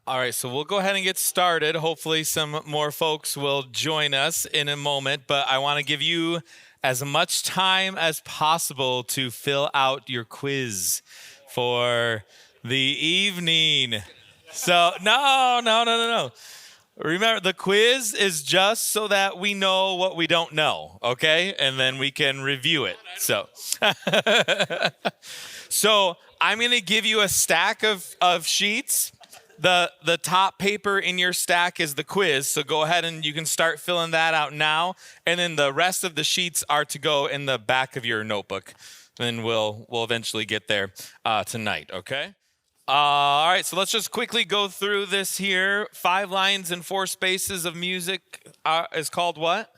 All right, so we'll go ahead and get started. Hopefully, some more folks will join us in a moment, but I want to give you as much time as possible to fill out your quiz for the evening. So, no. Remember, the quiz is just so that we know what we don't know, okay? And then we can review it. So I'm going to give you a stack of sheets. The top paper in your stack is the quiz, so go ahead and you can start filling that out now. And then the rest of the sheets are to go in the back of your notebook. And we'll eventually get there tonight, okay? All right, so let's just quickly go through this here. 5 lines and 4 spaces of music is called what?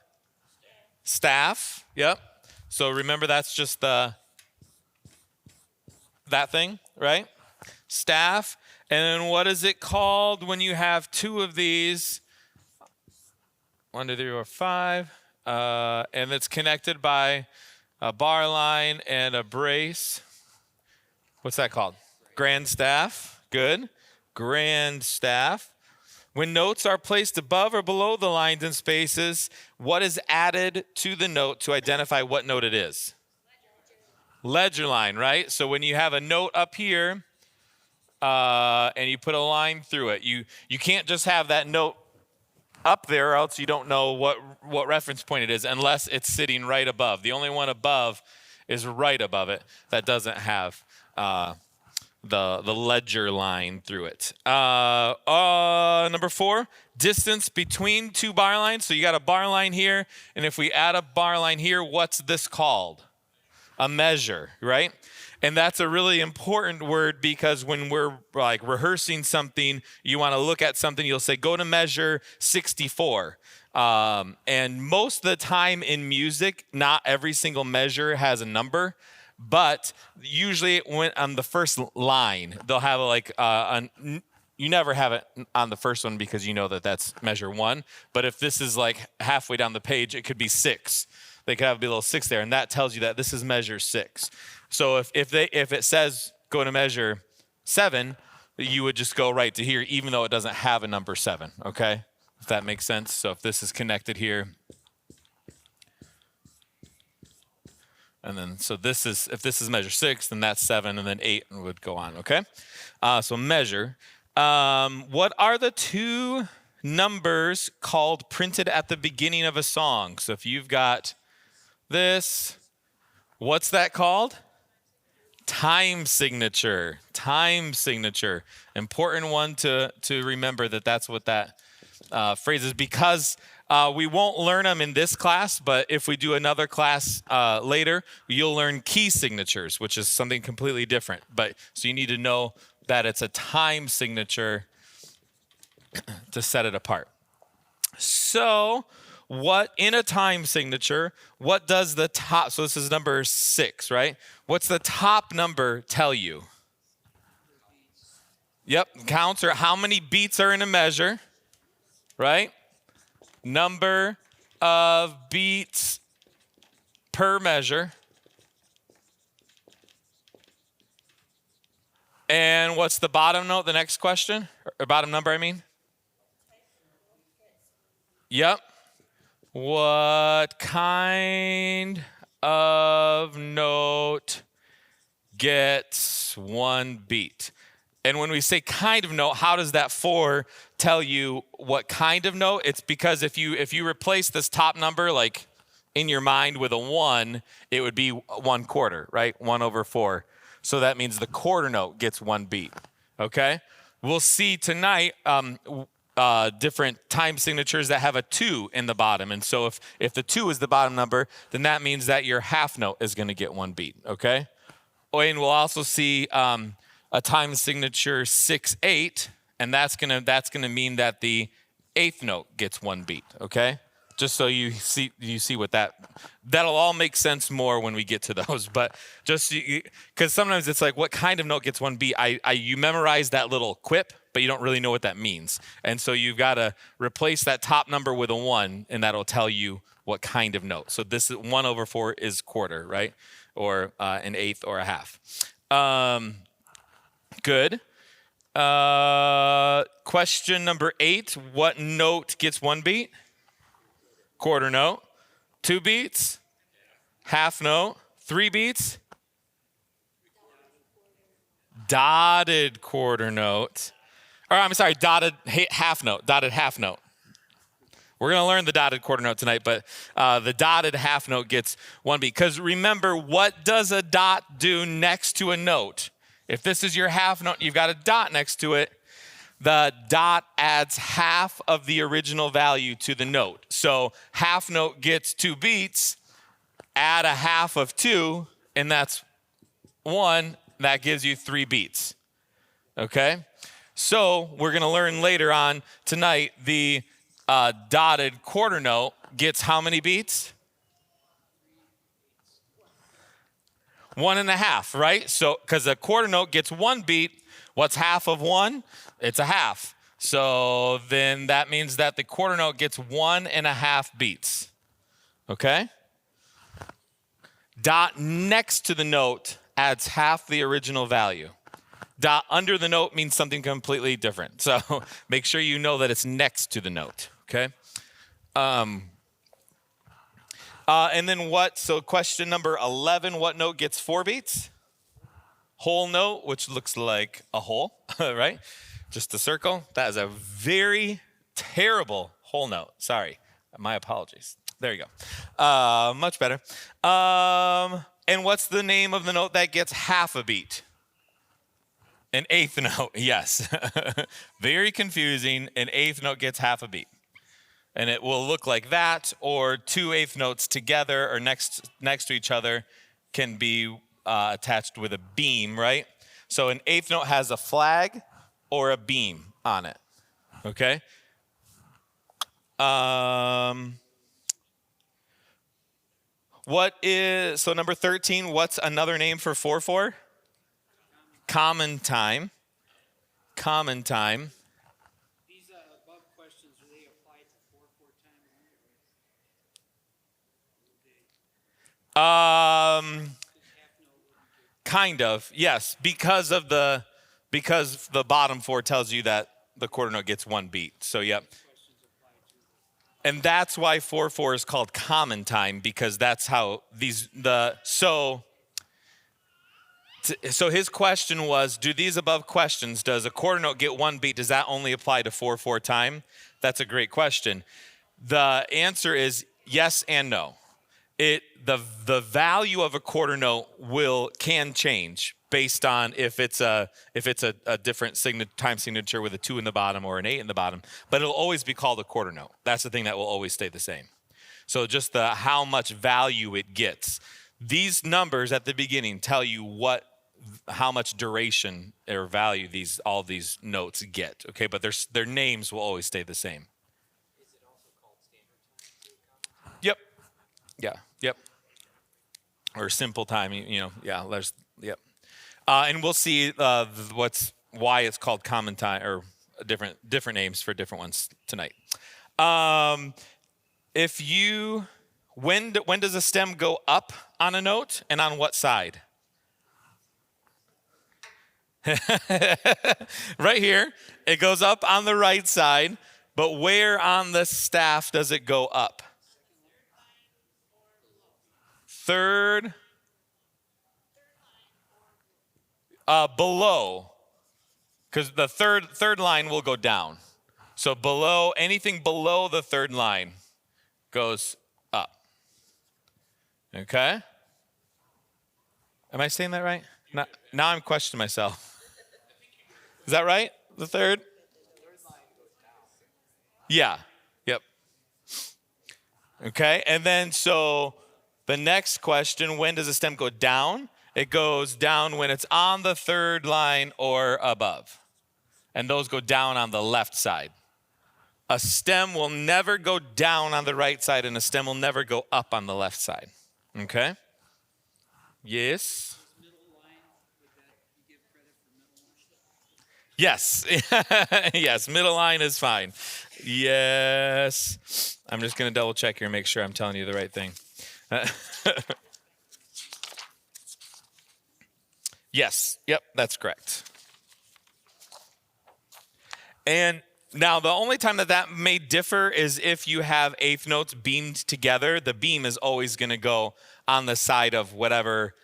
Staff. Yep. So remember, that's just that thing, right? Staff. And then what is it called when you have 2 of these? 1, 2, 3, 4, 5. And it's connected by a bar line and a brace. What's that called? Grand staff. Good. Grand staff. When notes are placed above or below the lines and spaces, what is added to the note to identify what note it is? Ledger line, right? So when you have a note up here and you put a line through it, you can't just have that note up there, or else you don't know what reference point it is unless it's sitting right above. The only one above is right above it that doesn't have the ledger line through it. Number 4, distance between 2 bar lines. So you got a bar line here, and if we add a bar line here, what's this called? A measure, right? And that's a really important word, because when we're like rehearsing something, you want to look at something, you'll say, go to measure 64. And most of the time in music, not every single measure has a number. But usually when on the first line, they'll have you never have it on the first one because you know that that's measure 1. But if this is like halfway down the page, it could be 6. They could have a little 6 there, and that tells you that this is measure 6. So if it says go to measure 7, you would just go right to here, even though it doesn't have a number 7. Okay, if that makes sense. So if this is connected here. And then, so if this is measure 6, then that's 7, and then 8 would go on, okay? So measure. What are the 2 numbers called printed at the beginning of a song? So if you've got this, what's that called? Time signature. Time signature. Important one to remember that's what that phrase is, because we won't learn them in this class, but if we do another class later, you'll learn key signatures, which is something completely different. So you need to know that it's a time signature to set it apart. So what in a time signature, what does the top, so this is number 6, right? What's the top number tell you? Yep, counts, or how many beats are in a measure, right? Number of beats per measure. And what's the bottom note, the next question? Or bottom number, I mean? Yep. What kind of note gets 1 beat? And when we say kind of note, how does that 4 tell you what kind of note? It's because if you replace this top number, like in your mind, with a 1, it would be 1/4, right? 1/4. So that means the quarter note gets 1 beat, okay? We'll see tonight different time signatures that have a 2 in the bottom. And so if the 2 is the bottom number, then that means that your half note is going to get 1 beat, okay? And we'll also see a time signature 6/8, and that's gonna mean that the 8th note gets 1 beat, okay? Just so you see what that'll all make sense more when we get to those. But just because sometimes it's like, what kind of note gets 1 beat? You memorize that little quip, but you don't really know what that means, and so you've got to replace that top number with a 1, and that'll tell you what kind of note. So this is 1/4 is quarter, right? Or an 1/8 or a half. Good. Question number 8, what note gets 1 beat? Quarter note. 2 beats? Half note. 3 beats? Dotted quarter note. Or I'm sorry, dotted half note. Dotted half note. We're going to learn the dotted quarter note tonight, but the dotted half note gets 1 beat. Because remember, what does a dot do next to a note? If this is your half note, you've got a dot next to it. The dot adds half of the original value to the note. So half note gets 2 beats, add a half of 2, and that's 1. That gives you 3 beats. Okay? So we're going to learn later on tonight the dotted quarter note gets how many beats? 1.5, right? So because a quarter note gets 1 beat, what's half of 1? It's a half. So then that means that the quarter note gets 1.5 beats. Okay? Dot next to the note adds half the original value. Dot under the note means something completely different. So make sure you know that it's next to the note. Okay? And then what? So question number 11, what note gets 4 beats? Whole note, which looks like a hole, right? Just a circle. That is a very terrible whole note. Sorry. My apologies. There you go. Much better. And what's the name of the note that gets half a beat? An eighth note, yes. Very confusing. An eighth note gets half a beat. And it will look like that, or 2 eighth notes together or next to each other can be attached with a beam, right? So an eighth note has a flag or a beam on it, okay? So number 13, what's another name for 4/4? Common time. Common time. These above questions, do they apply to 4/4 time? Kind of, yes, because the bottom 4 tells you that the quarter note gets 1 beat. So yep. And that's why 4/4 is called common time, because that's how so his question was, do these above questions, does a quarter note get 1 beat? Does that only apply to 4/4 time? That's a great question. The answer is yes and no. The value of a quarter note can change based on if it's a different time signature with a 2 in the bottom or an 8 in the bottom, but it'll always be called a quarter note. That's the thing that will always stay the same. So just how much value it gets. These numbers at the beginning tell you how much duration or value all these notes get. Okay, but their names will always stay the same. Is it also called standard time? Yep. Yeah. Yep. Or simple time. Yeah. Yep. And we'll see why it's called common time, or different names for different ones tonight. When does a stem go up on a note, and on what side? Right here. It goes up on the right side, but where on the staff does it go up? Third. Below. Because the third line will go down. So anything below the third line goes up. Okay? Am I saying that right? Now I'm questioning myself. Is that right? The third? Yeah. Yep. Okay. And then so the next question, when does the stem go down? It goes down when it's on the third line or above. And those go down on the left side. A stem will never go down on the right side, and a stem will never go up on the left side. Okay? Yes? Yes. Yes, middle line is fine. Yes. I'm just going to double check here and make sure I'm telling you the right thing. Yes. Yep, that's correct. And now the only time that may differ is if you have eighth notes beamed together. The beam is always going to go on the side of whatever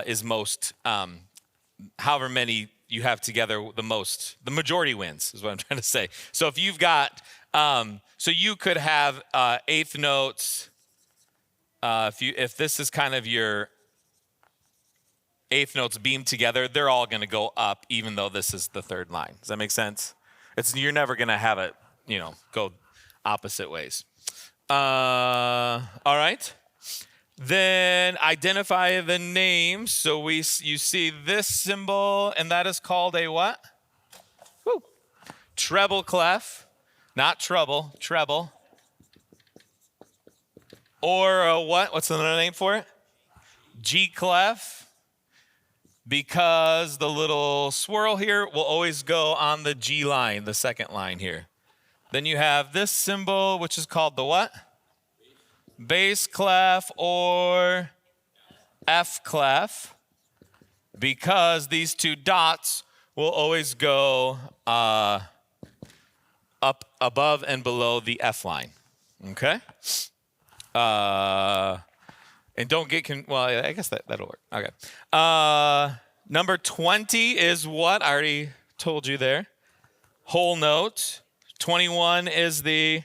is most, however many you have together, the majority wins is what I'm trying to say. So if you've got, so you could have eighth notes, if this is kind of your eighth notes beamed together, they're all going to go up, even though this is the third line. Does that make sense? You're never going to have it, go opposite ways. All right. Then identify the name. So you see this symbol, and that is called a what? Woo. Treble clef, not trouble, treble. Or a what? What's another name for it? G clef, because the little swirl here will always go on the G line, the second line here. Then you have this symbol, which is called the what? Bass clef or F clef, because these two dots will always go up above and below the F line. Okay? And don't get, well, I guess that'll work. Okay. Number 20 is what? I already told you there. Whole note. 21 is the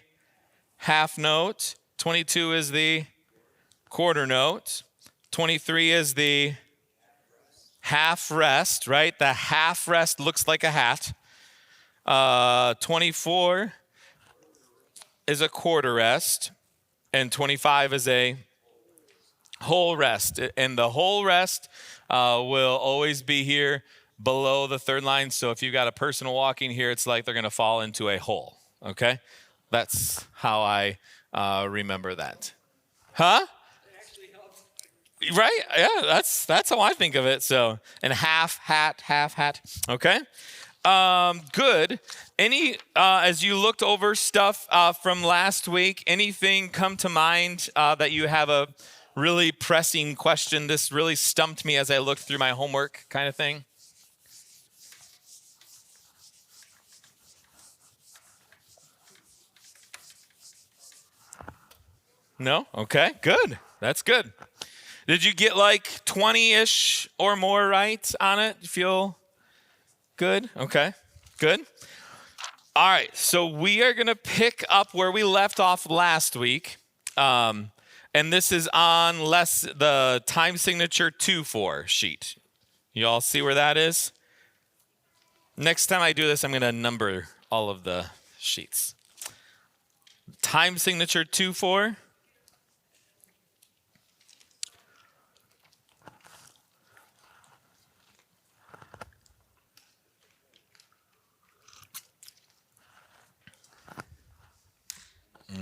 half note. 22 is the quarter note. 23 is the half rest, right? The half rest looks like a hat. 24 is a quarter rest. And 25 is a whole rest. And the whole rest will always be here below the third line. So if you've got a person walking here, it's like they're going to fall into a hole. Okay? That's how I remember that. Huh? Right? Yeah, that's how I think of it. So, and half hat. Okay? Good. As you looked over stuff from last week, anything come to mind that you have a really pressing question? This really stumped me as I looked through my homework kind of thing. No? Okay, good. That's good. Did you get like 20-ish or more right on it? You feel good? Okay, good. All right, so we are going to pick up where we left off last week. And this is on the time signature 2-4 sheet. You all see where that is? Next time I do this, I'm going to number all of the sheets. Time signature 2-4.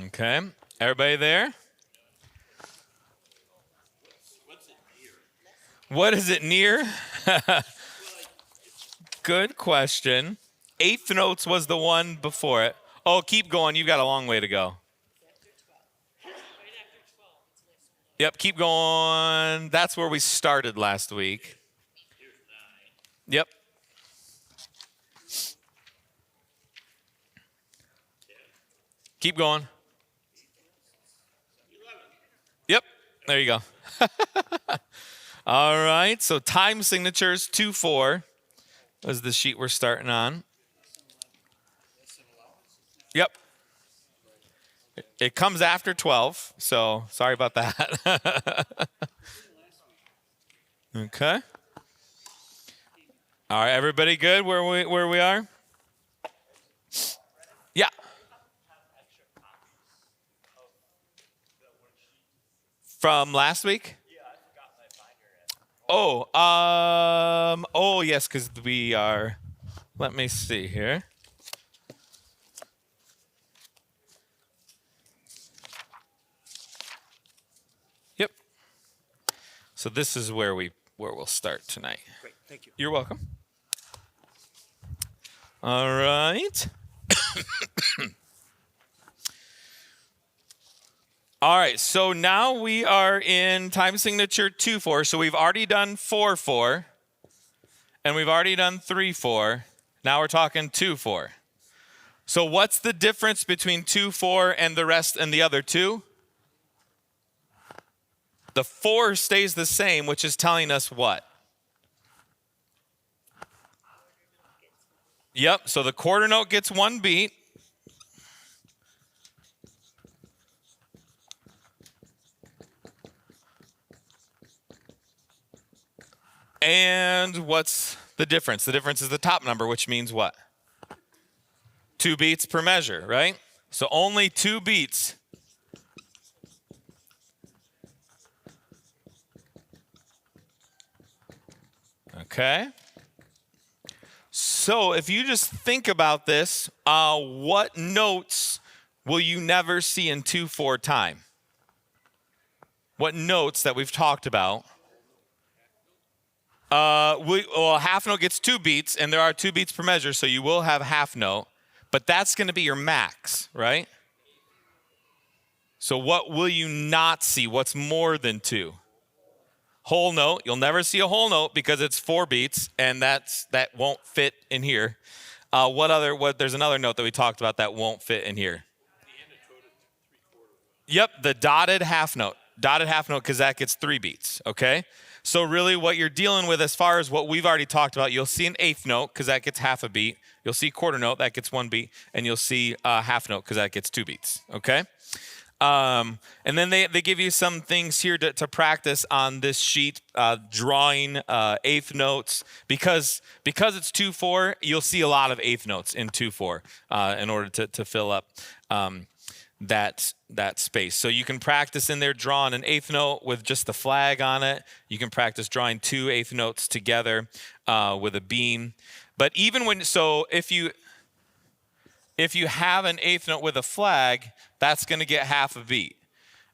Okay, everybody there? What is it near? Good question. Eighth notes was the one before it. Oh, keep going. You've got a long way to go. Yep, keep going. That's where we started last week. Yep. Keep going. Yep, there you go. All right, so time signatures 2-4 is the sheet we're starting on. Yep. It comes after 12, so sorry about that. Okay. All right, everybody good where we are? Yeah. From last week? Oh, yes, because we are, let me see here. Yep. So this is where we'll start tonight. Great, thank you. You're welcome. All right. All right, so now we are in time signature 2-4. So we've already done 4-4, and we've already done 3-4. Now we're talking 2-4. So what's the difference between 2, 4, and the rest and the other two? The 4 stays the same, which is telling us what? Yep, so the quarter note gets 1 beat. And what's the difference? The difference is the top number, which means what? 2 beats per measure, right? So only 2 beats. Okay. So if you just think about this, what notes will you never see in 2/4 time? What notes that we've talked about? Half note gets 2 beats, and there are 2 beats per measure, so you will have half note, but that's going to be your max, right? So what will you not see? What's more than 2? Whole note. You'll never see a whole note because it's 4 beats, and that won't fit in here. There's another note that we talked about that won't fit in here. Yep, the dotted half note. Dotted half note because that gets 3 beats, okay? So really what you're dealing with as far as what we've already talked about, you'll see an eighth note because that gets half a beat. You'll see quarter note, that gets 1 beat. And you'll see half note because that gets 2 beats, okay? And then they give you some things here to practice on this sheet, drawing eighth notes. Because it's 2/4, you'll see a lot of eighth notes in 2/4 in order to fill up that space. So you can practice in there drawing an eighth note with just the flag on it. You can practice drawing 2 eighth notes together with a beam. But even if you have an eighth note with a flag, that's going to get half a beat.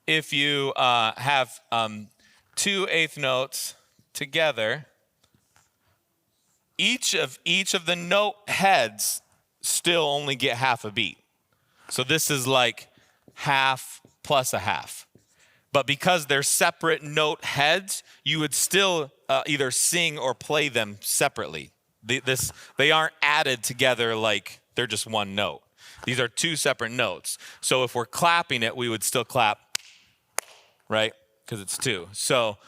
If you have 2 eighth notes together, each of the note heads still only get half a beat. So this is like half plus a half. But because they're separate note heads, you would still either sing or play them separately. They aren't added together like they're just one note. These are 2 separate notes. So if we're clapping it, we would still clap, right? Because it's 2. So,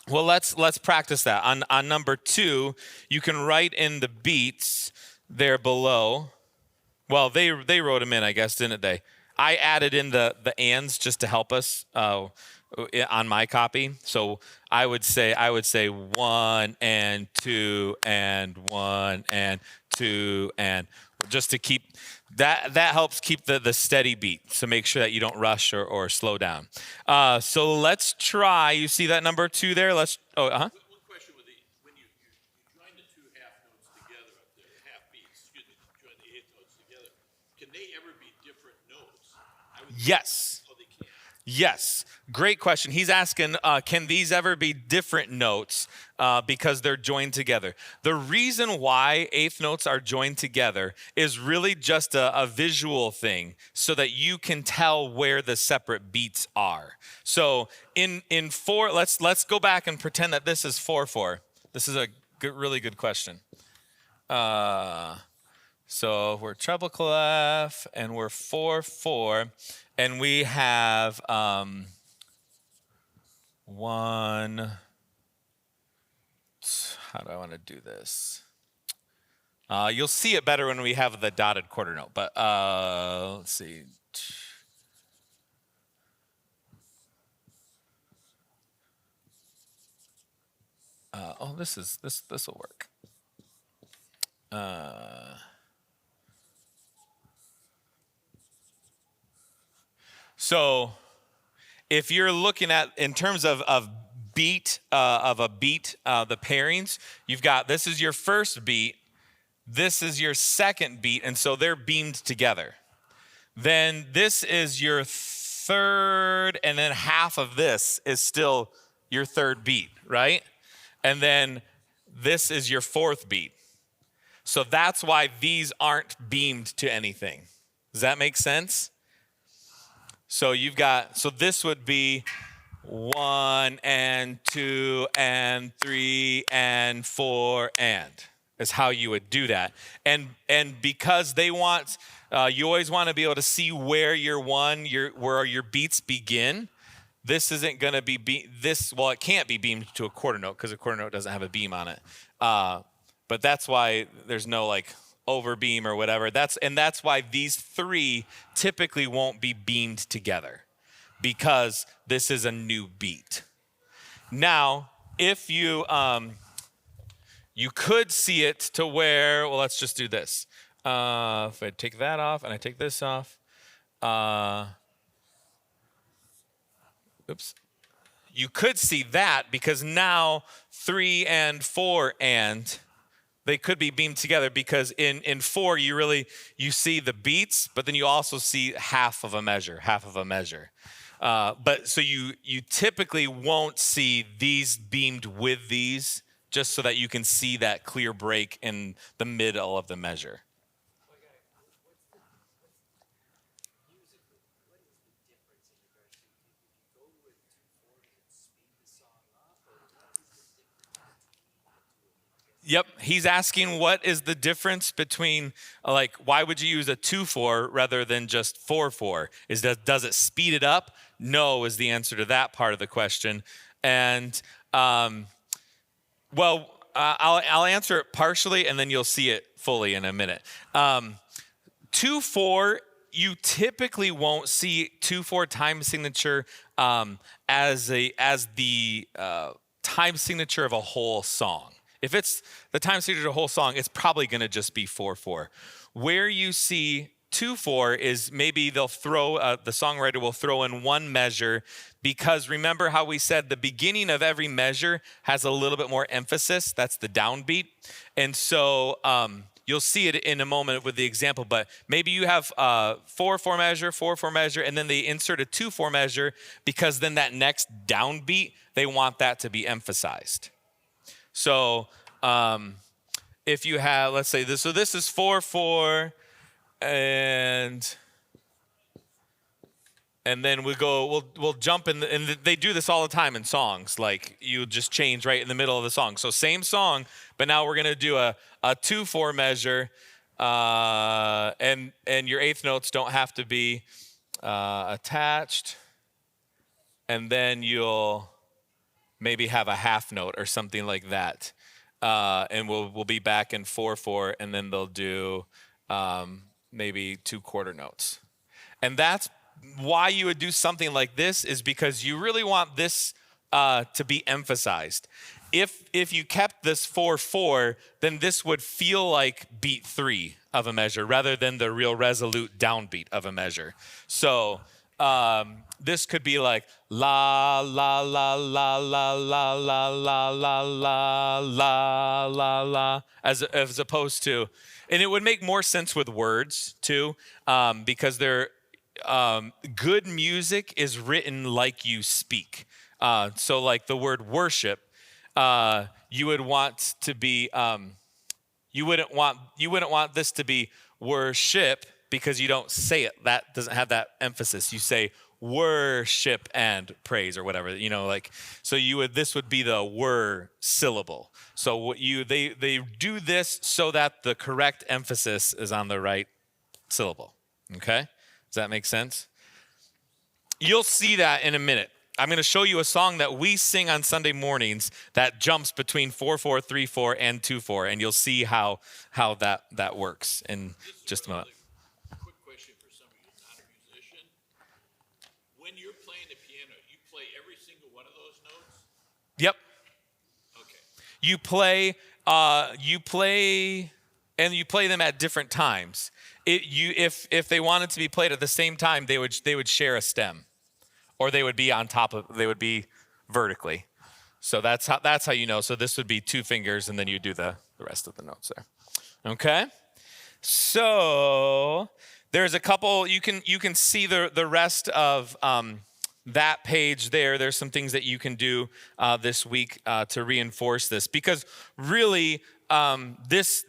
let's practice that. On number 2, you can write in the beats there below. Well, they wrote them in, I guess, didn't they? I added in the ands just to help us on my copy. So I would say 1 and 2 and 1 and 2 and just to keep that helps keep the steady beat. So make sure that you don't rush or slow down. So let's try. You see that number 2 there? One question with when you join the 2 half notes together up there, half beats, join the eighth notes together, can they ever be different notes? Yes. Oh, they can. Yes, great question. He's asking, can these ever be different notes because they're joined together? The reason why eighth notes are joined together is really just a visual thing so that you can tell where the separate beats are. So in 4, let's go back and pretend that this is 4/4. This is a really good question. So we're treble clef and we're 4/4. And we have 1. How do I want to do this? You'll see it better when we have the dotted quarter note. But let's see. This will work. So if you're looking at, in terms of beat, the pairings, you've got, this is your first beat, this is your second beat, and so they're beamed together. Then this is your third, and then half of this is still your third beat, right? And then this is your fourth beat. So that's why these aren't beamed to anything. Does that make sense? So this would be 1 and 2 and 3 and 4 and, is how you would do that. And because they want, you always want to be able to see where where your beats begin. This isn't going to be well, it can't be beamed to a quarter note because a quarter note doesn't have a beam on it. But that's why there's no like over beam or whatever. That's why these three typically won't be beamed together, because this is a new beat. Now, if you you could see it to where, well, let's just do this. If I take that off and I take this off, oops. You could see that, because now 3 and 4 and they could be beamed together, because in 4 you see the beats, but then you also see half of a measure. But so you typically won't see these beamed with these, just so that you can see that clear break in the middle of the measure. Yep, he's asking what is the difference between, like, why would you use a 2/4 rather than just 4/4? Does it speed it up? No, is the answer to that part of the question. And well, I'll answer it partially, and then you'll see it fully in a minute. 2/4, you typically won't see 2/4 time signature as the time signature of a whole song. If it's the time signature of a whole song, it's probably going to just be 4/4. Where you see 2/4 is maybe they'll throw, the songwriter will throw in one measure, because remember how we said the beginning of every measure has a little bit more emphasis. That's the downbeat. And so you'll see it in a moment with the example, but maybe you have 4/4 measure, 4/4 measure, and then they insert a 2/4 measure, because then that next downbeat, they want that to be emphasized. So if you have, let's say this, so this is 4/4, and then we'll jump in, and they do this all the time in songs. Like, you just change right in the middle of the song. So same song, but now we're gonna do a 2/4 measure, and your eighth notes don't have to be attached, and then you'll maybe have a half note or something like that, and we'll be back in 4/4, and then they'll do maybe 2 quarter notes. And that's why you would do something like this, is because you really want this to be emphasized. If you kept this 4/4, then this would feel like beat 3 of a measure rather than the real resolute downbeat of a measure. So this could be like la la la la la la la la la la la la la, as opposed to, and it would make more sense with words too, because they're good music is written like you speak. So like the word worship, you would want to be, you wouldn't want this to be worship, because you don't say it. That doesn't have that emphasis. You say worship and praise, or whatever, like, so this would be the word syllable. So they do this so that the correct emphasis is on the right syllable. Okay? Does that make sense? You'll see that in a minute. I'm going to show you a song that we sing on Sunday mornings that jumps between 4/4, 3/4, and 2/4, and you'll see how that works in just a moment. Quick question for somebody who's not a musician. When you're playing the piano, you play every single one of those notes? Yep. Okay. You play, and you play them at different times. If they wanted to be played at the same time, they would share a stem, or they would be they would be vertically. So that's how you know. So this would be 2 fingers, and then you do the rest of the notes there. Okay. So there's a couple, you can see the rest of that page there. There's some things that you can do this week to reinforce this, because really this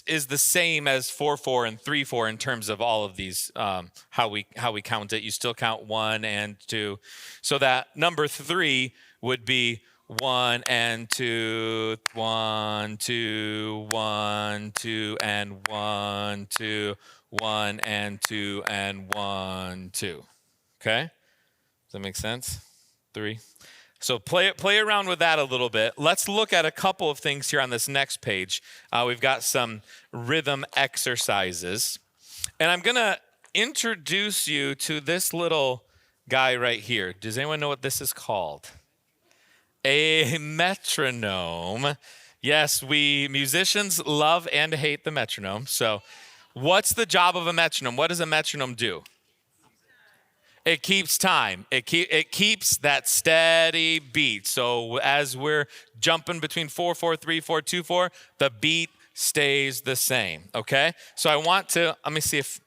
is the same as 4/4 and 3/4 in terms of all of these, how we count it. You still count 1 and 2. So that number 3 would be 1 and 2, 1, 2, 1, 2, and 1, 2, 1 and 2, and 1, 2. Okay? Does that make sense? 3. So play around with that a little bit. Let's look at a couple of things here on this next page. We've got some rhythm exercises. And I'm going to introduce you to this little guy right here. Does anyone know what this is called? A metronome. Yes, we musicians love and hate the metronome. So what's the job of a metronome? What does a metronome do? It keeps time. It keeps that steady beat. So as we're jumping between 4, 4, 3, 4, 2, 4, the beat stays the same. Okay? So I want to, let me see if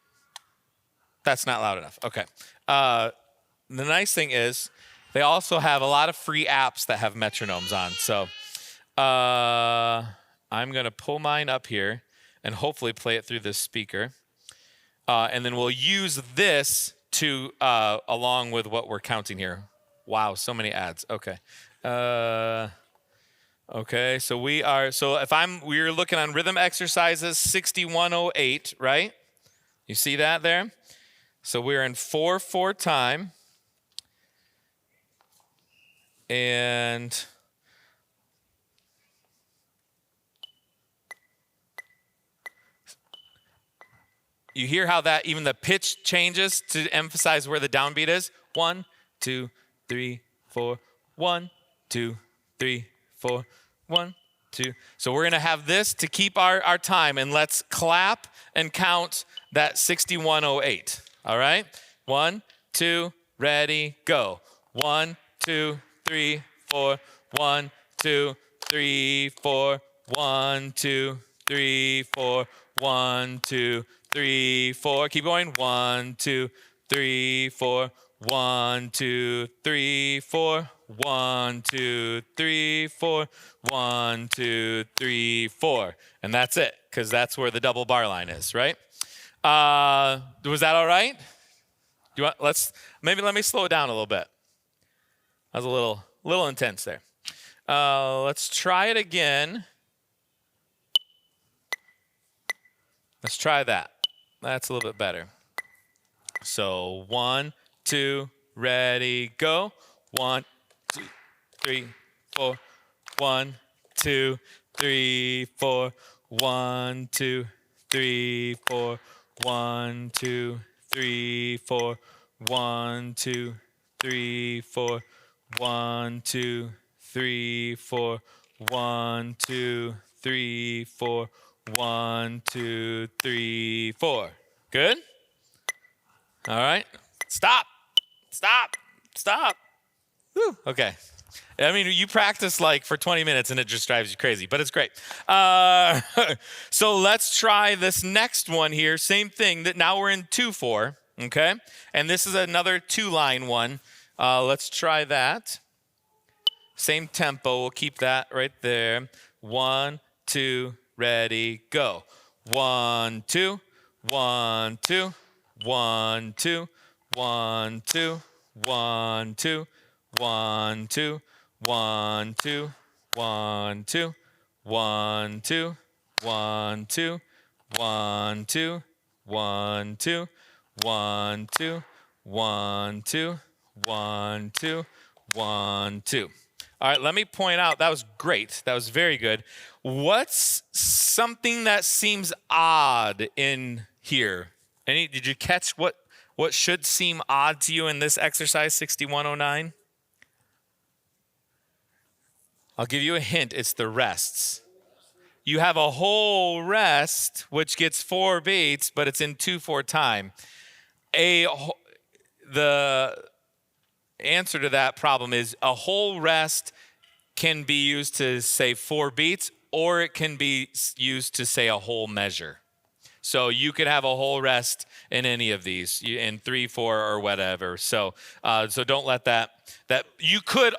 that's not loud enough. Okay. The nice thing is they also have a lot of free apps that have metronomes on. So I'm going to pull mine up here and hopefully play it through this speaker. And then we'll use this to along with what we're counting here. Wow, so many ads. Okay. Okay, so we're looking on rhythm exercises 6108, right? You see that there? So we're in 4/4 time. And you hear how that even the pitch changes to emphasize where the downbeat is? 1, 2, 3, 4. 1, 2, 3, 4. 1, 2. So we're going to have this to keep our time, and let's clap and count that 6108. All right? 1, 2, ready, go. 1, 2, 3, 4. 1, 2, 3, 4. 1, 2, 3, 4. 1, 2, 3, 4. Keep going. 1, 2, 3, 4. 1, 2, 3, 4. 1, 2, 3, 4. 1, 2, 3, 4. And that's it, because that's where the double bar line is, right? Was that all right? Let me slow it down a little bit. That was a little intense there. Let's try it again. Let's try that. That's a little bit better. So 1, 2, ready, go. 1, 2, 3, 4. 1, 2, 3, 4. 1, 2, 3, 4. 1, 2, 3, 4. 1, 2, 3, 4. 1, 2, 3, 4. 1, 2, 3, 4. 1, 2, 3, 4. Good? All right. Stop. Whew. Okay. I mean, you practice like for 20 minutes and it just drives you crazy, but it's great. So let's try this next one here. Same thing. That now we're in 2/4. Okay. And this is another 2-line one. Let's try that. Same tempo. We'll keep that right there. 1, 2, ready, go. 1, 2, 1, 2, 1, 2, 1, 2, 1, 2, 1, 2, 1, 2, 1, 2, 1, 2, 1, 2, 1, 2, 1, 2, 1, 2, 1, 2, 1, 2, 1, 2. All right, let me point out, that was great. That was very good. What's something that seems odd in here? Did you catch what should seem odd to you in this exercise 6109? I'll give you a hint. It's the rests. You have a whole rest, which gets 4 beats, but it's in 2/4 time. The answer to that problem is a whole rest can be used to say 4 beats, or it can be used to say a whole measure. So you could have a whole rest in any of these, in 3, 4, or whatever. So don't let that you could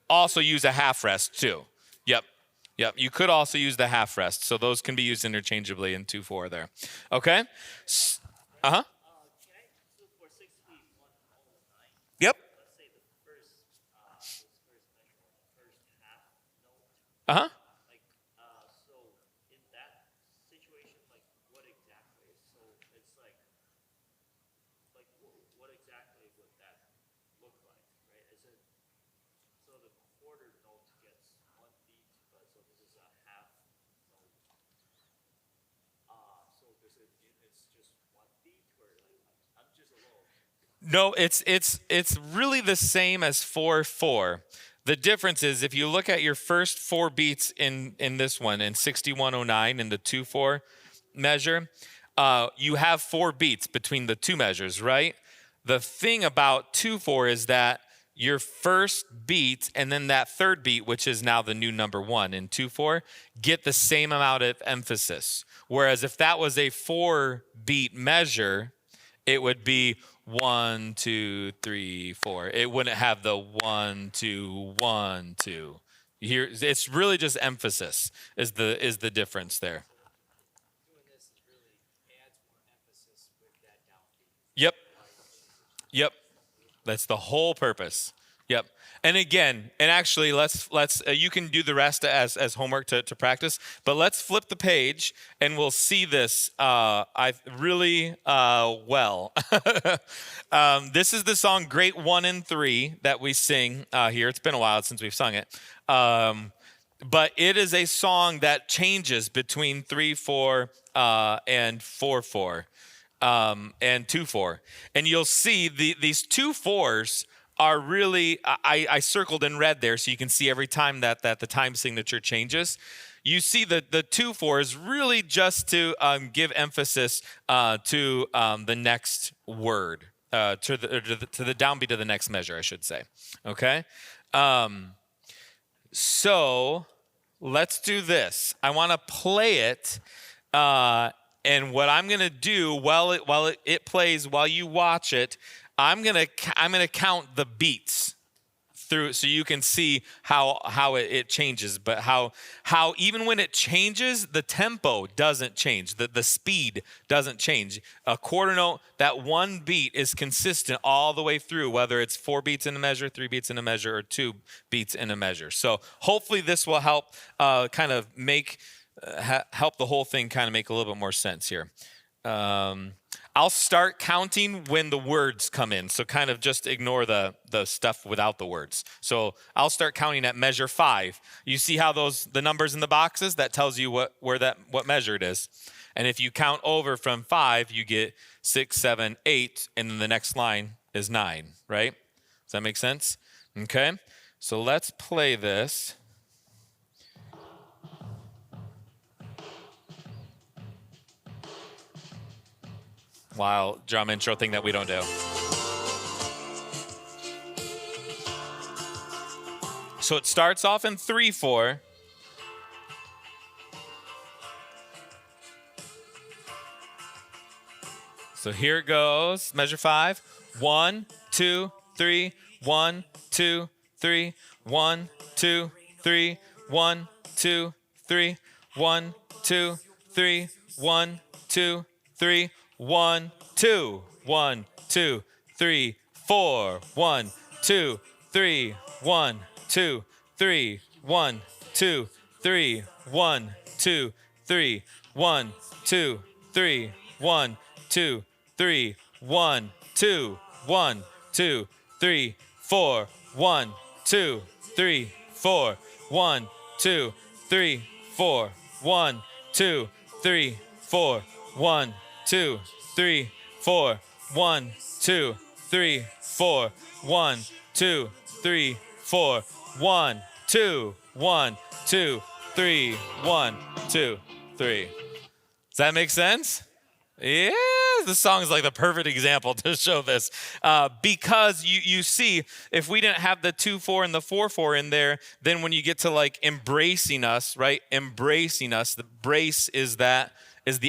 also use a half rest too. Yep. You could also use the half rest. So those can be used interchangeably in 2/4 there. Okay. Yep. Uh-huh. Like, so in that situation, like, what exactly? So it's like what exactly would that look like, right? Is it so the quarter note gets 1 beat, but so this is a half note. So does it's just 1 beat, or like I'm just a little. No, it's really the same as 4/4. The difference is if you look at your first 4 beats in this one in 6109 in the 2/4 measure, you have 4 beats between the two measures, right? The thing about 2/4 is that your first beat and then that third beat, which is now the new number 1 in 2/4, get the same amount of emphasis. Whereas if that was a 4 beat measure, it would be 1, 2, 3, 4. It wouldn't have the 1, 2, 1, 2. Here, it's really just emphasis is the difference there. Doing this is really adds more emphasis with that downbeat. Yep. Yep. That's the whole purpose. Yep. And again, and actually, let's you can do the rest as homework to practice. But let's flip the page, and we'll see this. I really well. This is the song "Great 1 and 3" that we sing here. It's been a while since we've sung it. But it is a song that changes between 3/4 and 4/4 and 2/4, and you'll see these 2/4s are really I circled in red there so you can see every time that the time signature changes. You see the 2/4 is really just to give emphasis to the next word, to the downbeat of the next measure, I should say. Okay, so let's do this. I want to play it, and what I'm gonna do while it plays, while you watch it, I'm gonna count the beats through so you can see how it changes, but how even when it changes, the tempo doesn't change, the speed doesn't change. A quarter note, that 1 beat is consistent all the way through, whether it's 4 beats in a measure, 3 beats in a measure, or 2 beats in a measure. So hopefully this will help kind of help the whole thing kind of make a little bit more sense here. I'll start counting when the words come in. So kind of just ignore the stuff without the words. So I'll start counting at measure 5. You see how the numbers in the boxes, that tells you what measure it is. And if you count over from 5, you get 6, 7, 8, and then the next line is 9, right? Does that make sense? Okay. So let's play this. Wild drum intro thing that we don't do. So it starts off in 3/4. So here it goes. Measure 5. 1, 2, 3. 1, 2, 3. 1, 2, 3. 1, 2, 3. 1, 2, 3. 1, 2, 3. 1, 2, 1, 2, 3, 4. 1, 2, 3. 1, 2, 3. 1, 2, 3. 1, 2, 3. 1, 2, 3. 1, 2, 3. 1, 2, 1, 2, 3, 4. 1, 2, 3, 4. 1, 2, 3, 4. 1, 2, 3, 4. 1, 2, 3, 4. 1, 2, 3, 4. 1, 2, 3, 4. 1, 2, 1, 2, 3, 1, 2, 3. Does that make sense? Yeah, this song is like the perfect example to show this. Because you see, if we didn't have the 2/4 and the 4/4 in there, then when you get to like embracing us, right? Embracing us, the brace is the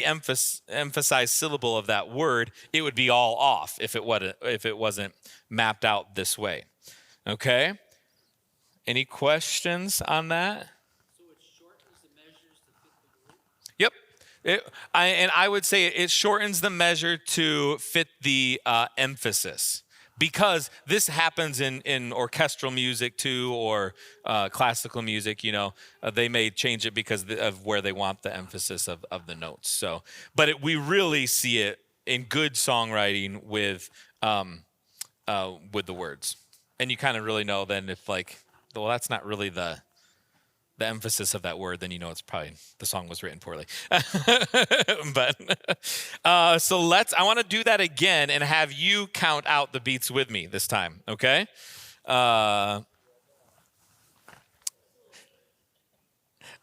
emphasized syllable of that word. It would be all off if it wasn't mapped out this way. Okay? Any questions on that? So it shortens the measures to fit the word? Yep. I would say it shortens the measure to fit the emphasis. because this happens in orchestral music too, or classical music, they may change it because of where they want the emphasis of the notes. So, but we really see it in good songwriting with the words. And you kind of really know then if well, that's not really the emphasis of that word, then it's probably the song was written poorly. But so I want to do that again and have you count out the beats with me this time, okay?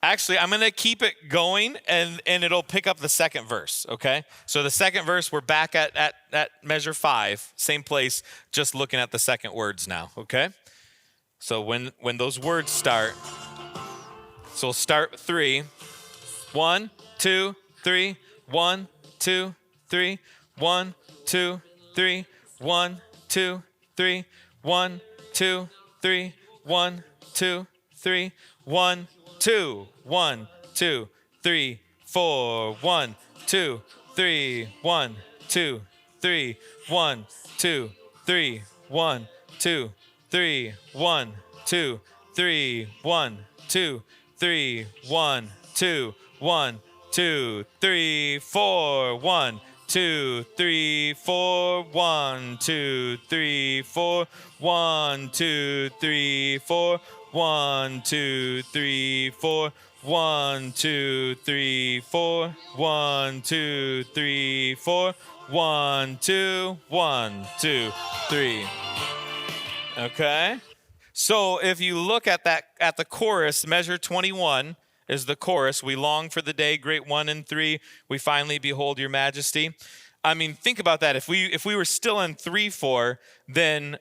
Actually, I'm going to keep it going and it'll pick up the second verse, okay? So the second verse, we're back at measure 5, same place, just looking at the second words now, okay? So when those words start, so we'll start 3. 1, 2, 3. 1, 2, 3. 1, 2, 3. 1, 2, 3. 1, 2, 3. 1, 2, 3. 1, 2. 1, 2, 3, 4. 1, 2, 3. 1, 2, 3. 1, 2, 3. 1, 2, 3. 1, 2, 3. 1, 2, 3. 1, 2, 1, 2, 3, 4. 1, 2, 3, 4. 1, 2, 3, 4. 1, 2, 3, 4. 1, 2, 3, 4. 1, 2, 3, 4. 1, 2, 3, 4. 1, 2, 1, 2, 3. Okay. So if you look at the chorus, measure 21 is the chorus. We long for the day, great 1 and 3. We finally behold your majesty. I mean, think about that. If we were still in 3/4, then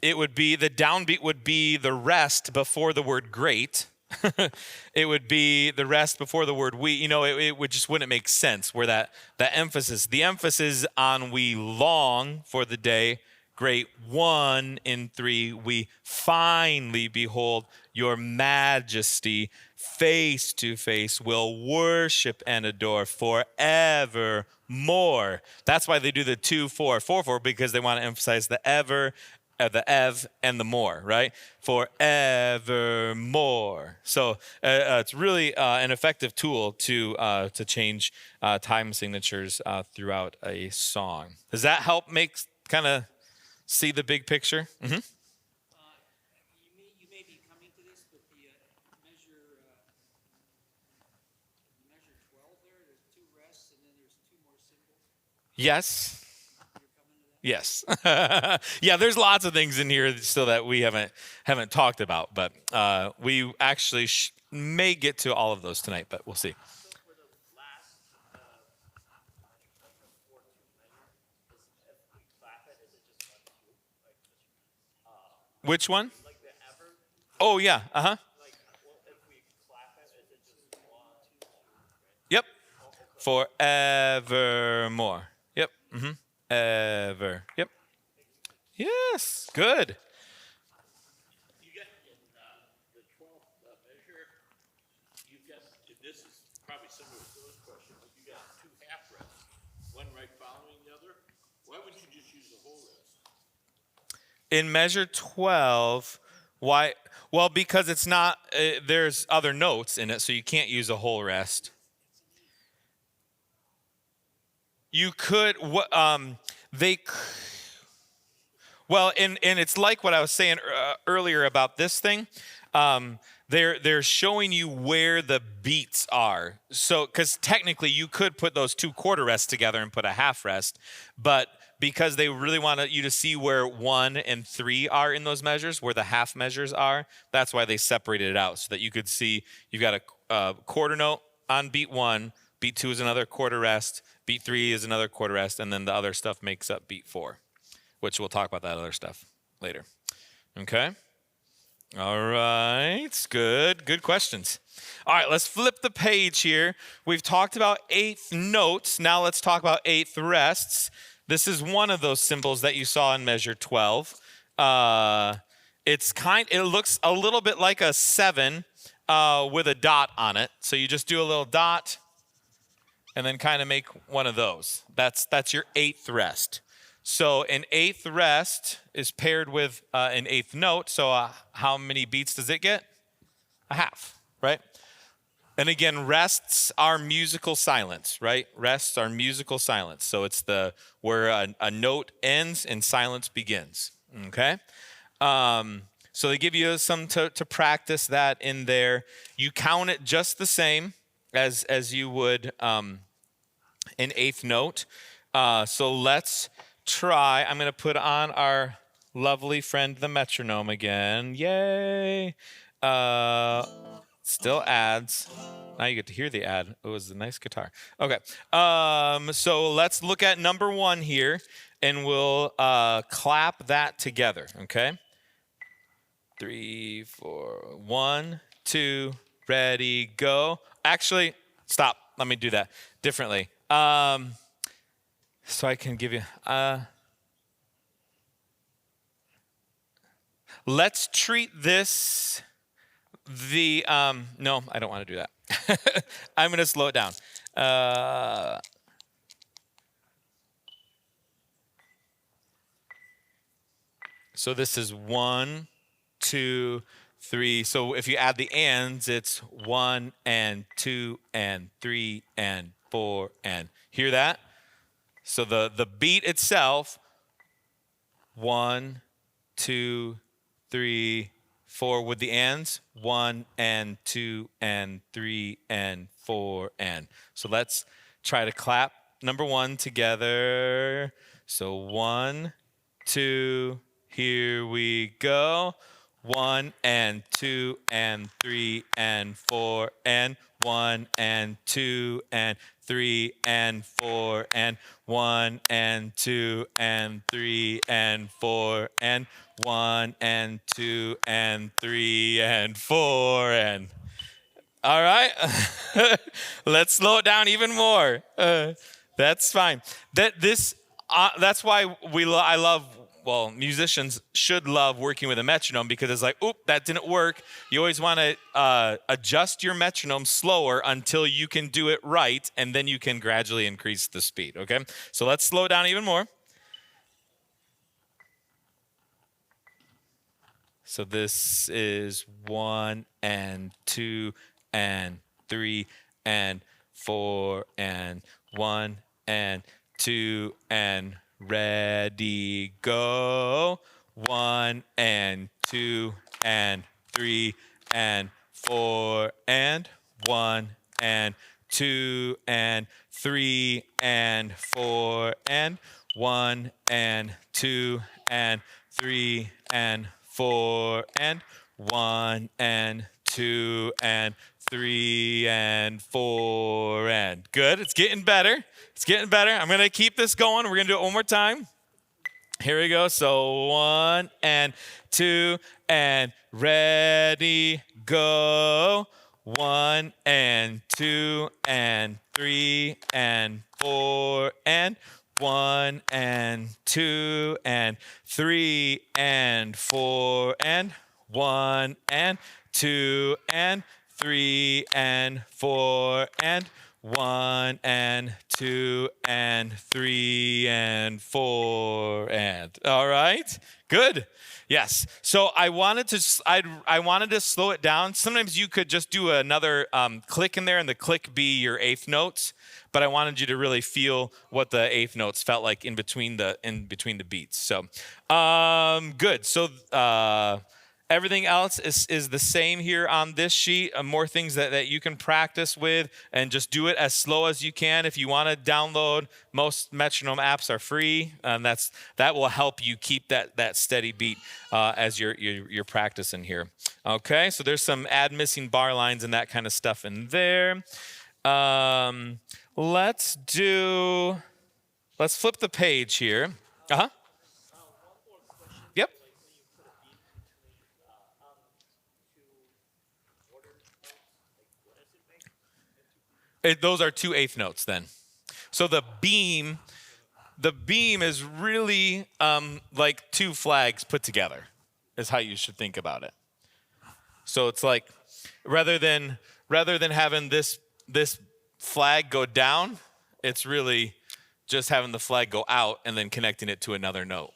it would be the downbeat would be the rest before the word great. It would be the rest before the word we. It would just wouldn't make sense where the emphasis on we long for the day, great 1 in 3. We finally behold your majesty face to face. Will worship and adore forever more. That's why they do the 2, 4, 4, 4, because they want to emphasize the ever, the ev, and the more, right? Forevermore. So it's really an effective tool to change time signatures throughout a song. Does that help make kind of see the big picture? Mm-hmm. You may be coming to this, but the measure 12 there's 2 rests and then there's 2 more symbols. Yes. You're coming to that? Yes. Yeah, there's lots of things in here still that we haven't talked about, but we actually may get to all of those tonight, but we'll see. So for the last, like the 4-2 measure, if we clap it, is it just 1, 2? Like, Which one? like the ever, Oh, yeah. Uh-huh. like, well, if we clap it, is it just 1, 2, 3, right? Yep. Forevermore. Yep. Mm-hmm. Ever. Yep. Yes. Good. You got in the 12th measure, you've got, and this is probably similar to Phil's question, but you got 2 half rests, one right following the other. Why wouldn't you just use the whole rest? In measure 12, why? Well, because it's not, there's other notes in it, so you can't use a whole rest. You could, and it's like what I was saying earlier about this thing. They're showing you where the beats are. So, because technically you could put those 2 quarter rests together and put a half rest, but because they really want you to see where 1 and 3 are in those measures, where the half measures are, that's why they separated it out so that you could see you've got a quarter note on beat 1, beat 2 is another quarter rest, beat 3 is another quarter rest, and then the other stuff makes up beat 4, which we'll talk about that other stuff later. Okay? All right. Good questions. All right, let's flip the page here. We've talked about 8th notes. Now let's talk about 8th rests. This is one of those symbols that you saw in measure 12. It looks a little bit like a 7 with a dot on it. So you just do a little dot and then kind of make one of those. That's your eighth rest. So an eighth rest is paired with an eighth note. So how many beats does it get? A half, right? And again, rests are musical silence, right? Rests are musical silence. So it's where a note ends and silence begins. Okay. So they give you some to practice that in there. You count it just the same as you would an eighth note. So let's try. I'm going to put on our lovely friend, the metronome again. Yay. Still adds. Now you get to hear the ad. It was a nice guitar. Okay. So let's look at number 1 here, and we'll clap that together. Okay. 3, 4. 1, 2, ready, go. Actually, stop. Let me do that differently. So I can give you. Let's treat this. No, I don't want to do that. I'm going to slow it down. So this is 1, 2, 3. So if you add the ands, it's 1 and 2 and 3 and 4 and hear that? So the beat itself, 1, 2, 3, 4 with the ands, 1 and 2 and 3 and 4 and. So let's try to clap number 1 together. So 1, 2, here we go. 1 and 2 and 3 and 4 and 1 and 2 and 3 and 4 and 1 and 2 and 3 and 4 and 1 and 2 and 3 and 4 and. All right, let's slow it down even more. That's fine. That's why I love. Well, musicians should love working with a metronome because it's like, oop, that didn't work. You always want to adjust your metronome slower until you can do it right, and then you can gradually increase the speed, okay? So let's slow it down even more. So this is 1 and 2 and 3 and 4 and 1 and 2 and ready, go. 1 and 2 and 3 and 4 and 1 and 2 and 3 and 4 and 1 and 2 and 3 and 4 and 1 and 2 and 3 and 4 and. Good. It's getting better. It's getting better. I'm going to keep this going. We're going to do it one more time. Here we go. So 1 and 2 and ready, go. 1 and 2 and 3 and 4 and 1 and 2 and 3 and 4 and 1 and 2 and 3 and 4 and 1 and 2 and 3 and 4 and. All right, good. Yes. So I wanted to slow it down. Sometimes you could just do another click in there, and the click be your eighth notes. But I wanted you to really feel what the eighth notes felt like in between the beats. So good. So everything else is the same here on this sheet. More things that you can practice with, and just do it as slow as you can. If you want to download, most metronome apps are free, and that will help you keep that steady beat as you're practicing here. Okay, so there's some add missing bar lines and that kind of stuff in there. Let's flip the page here. One more question. Yep. Like when you put a beat between two ordered notes, like what does it make? Those are 2 eighth notes then. So the beam is really like 2 flags put together, is how you should think about it. So it's like rather than having this flag go down, it's really just having the flag go out and then connecting it to another note.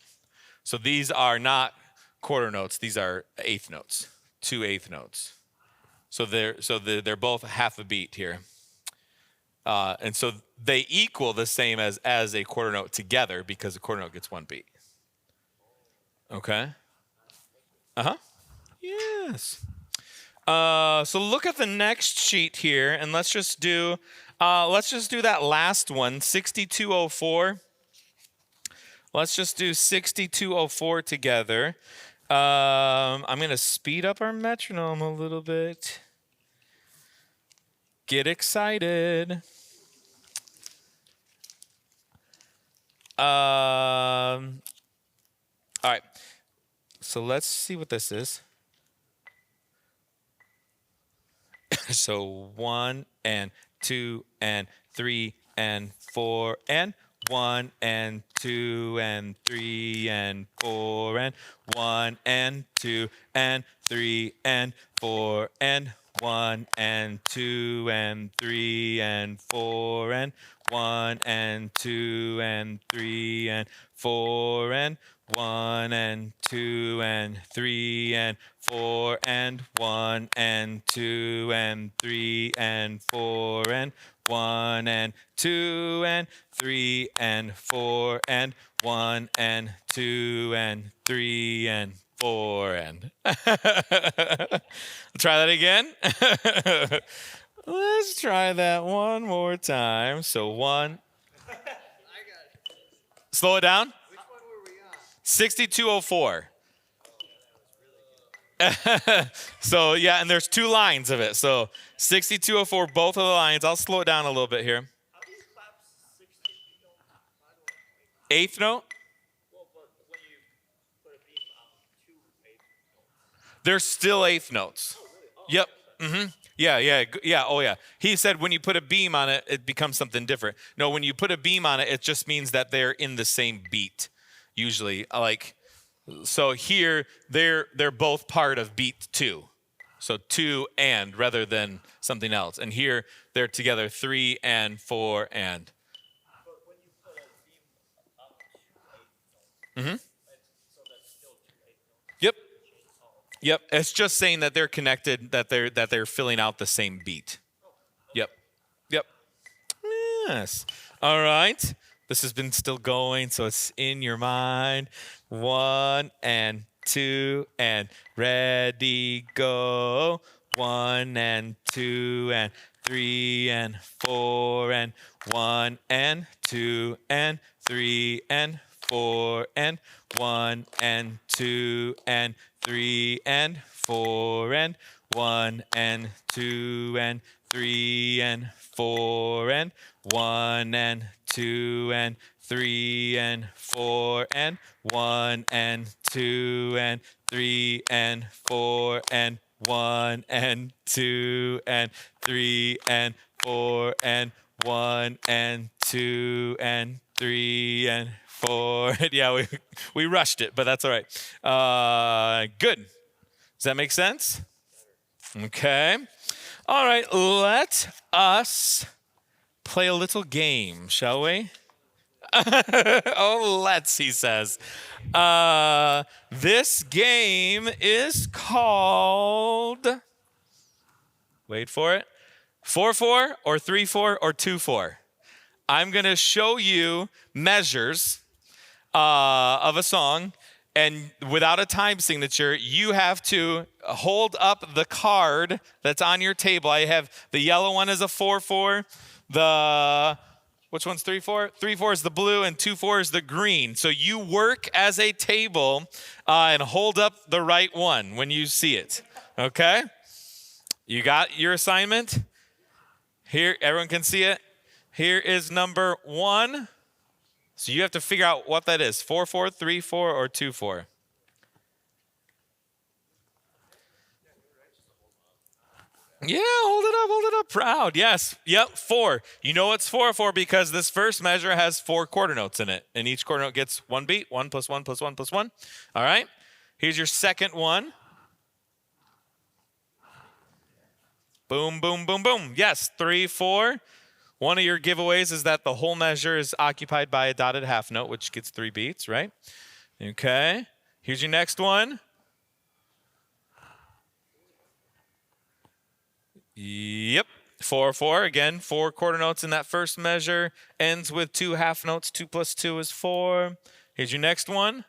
So these are not quarter notes, these are eighth notes, 2 eighth notes. So they're both half a beat here. And so they equal the same as a quarter note together because a quarter note gets 1 beat. Okay? Uh-huh. Yes. So look at the next sheet here, and let's just do that last one, 6204. Let's just do 6204 together. I'm going to speed up our metronome a little bit. Get excited. All right. So let's see what this is. So 1 and 2 and 3 and 4 and 1 and 2 and 3 and 4 and 1 and 2 and 3 and 4 and 1 and 2 and 3 and 4 and 1 and 2 and 3 and 4 and 1 and 2 and 3 and 4 and 1 and 2 and 3 and 4 and 1 and 2 and 3 and 4 and 1 and 2 and 3 and 4 and try that again. Let's try that one more time. So 1. Slow it down. Which one were we on? 6204. So yeah, and there's 2 lines of it. So 6204, both of the lines. I'll slow it down a little bit here. How do you clap 60 by the way? Eighth note. Well, but when you put a beam on 2 eighth notes. They're still eighth notes. Yep. Mm-hmm. Yeah. Oh yeah. He said when you put a beam on it, it becomes something different. No, when you put a beam on it, it just means that they're in the same beat. Usually, so here they're both part of beat 2. So 2 and rather than something else. And here they're together 3 and 4 and. But when you put a beam on 2 eighth notes, so that's still 2 eighth notes. Yep. Yep. It's just saying that they're connected, that they're filling out the same beat. Yep. Yes. All right. This has been still going, so it's in your mind. 1 and 2 and ready, go. 1 and 2 and 3 and 4 and 1 and 2 and 3 and 4 and 1 and 2 and 3 and 4 and 1 and 2 and 3 and 4 and 1 and 2 and 3 and 4 and 1 and 2 and 3 and 4 and 1 and 2 and 3 and 4 and 1 and 2 and 3 and 4. Yeah, we rushed it, but that's all right. Good. Does that make sense? Okay. All right, let us play a little game, shall we? Oh, let's, he says. This game is called, wait for it, 4/4 or 3/4 or 2/4. I'm going to show you measures of a song, and without a time signature, you have to hold up the card that's on your table. I have the yellow one is a 4/4. Which one's 3/4? 3/4 is the blue and 2/4 is the green. So you work as a table and hold up the right one when you see it. Okay? You got your assignment? Here, everyone can see it. Here is number 1. So you have to figure out what that is. 4/4, 3/4, or 2/4. Yeah, hold it up, proud. Yes, yep, 4. You know it's 4/4 because this first measure has 4 quarter notes in it, and each quarter note gets 1 beat, 1 + 1 + 1 + 1. All right, here's your second one. Boom, boom, boom, boom. Yes, 3/4. One of your giveaways is that the whole measure is occupied by a dotted half note, which gets 3 beats, right? Okay. Here's your next one. Yep. 4/4. Again, 4 quarter notes in that first measure. Ends with 2 half notes. 2 plus 2 is 4. Here's your next one.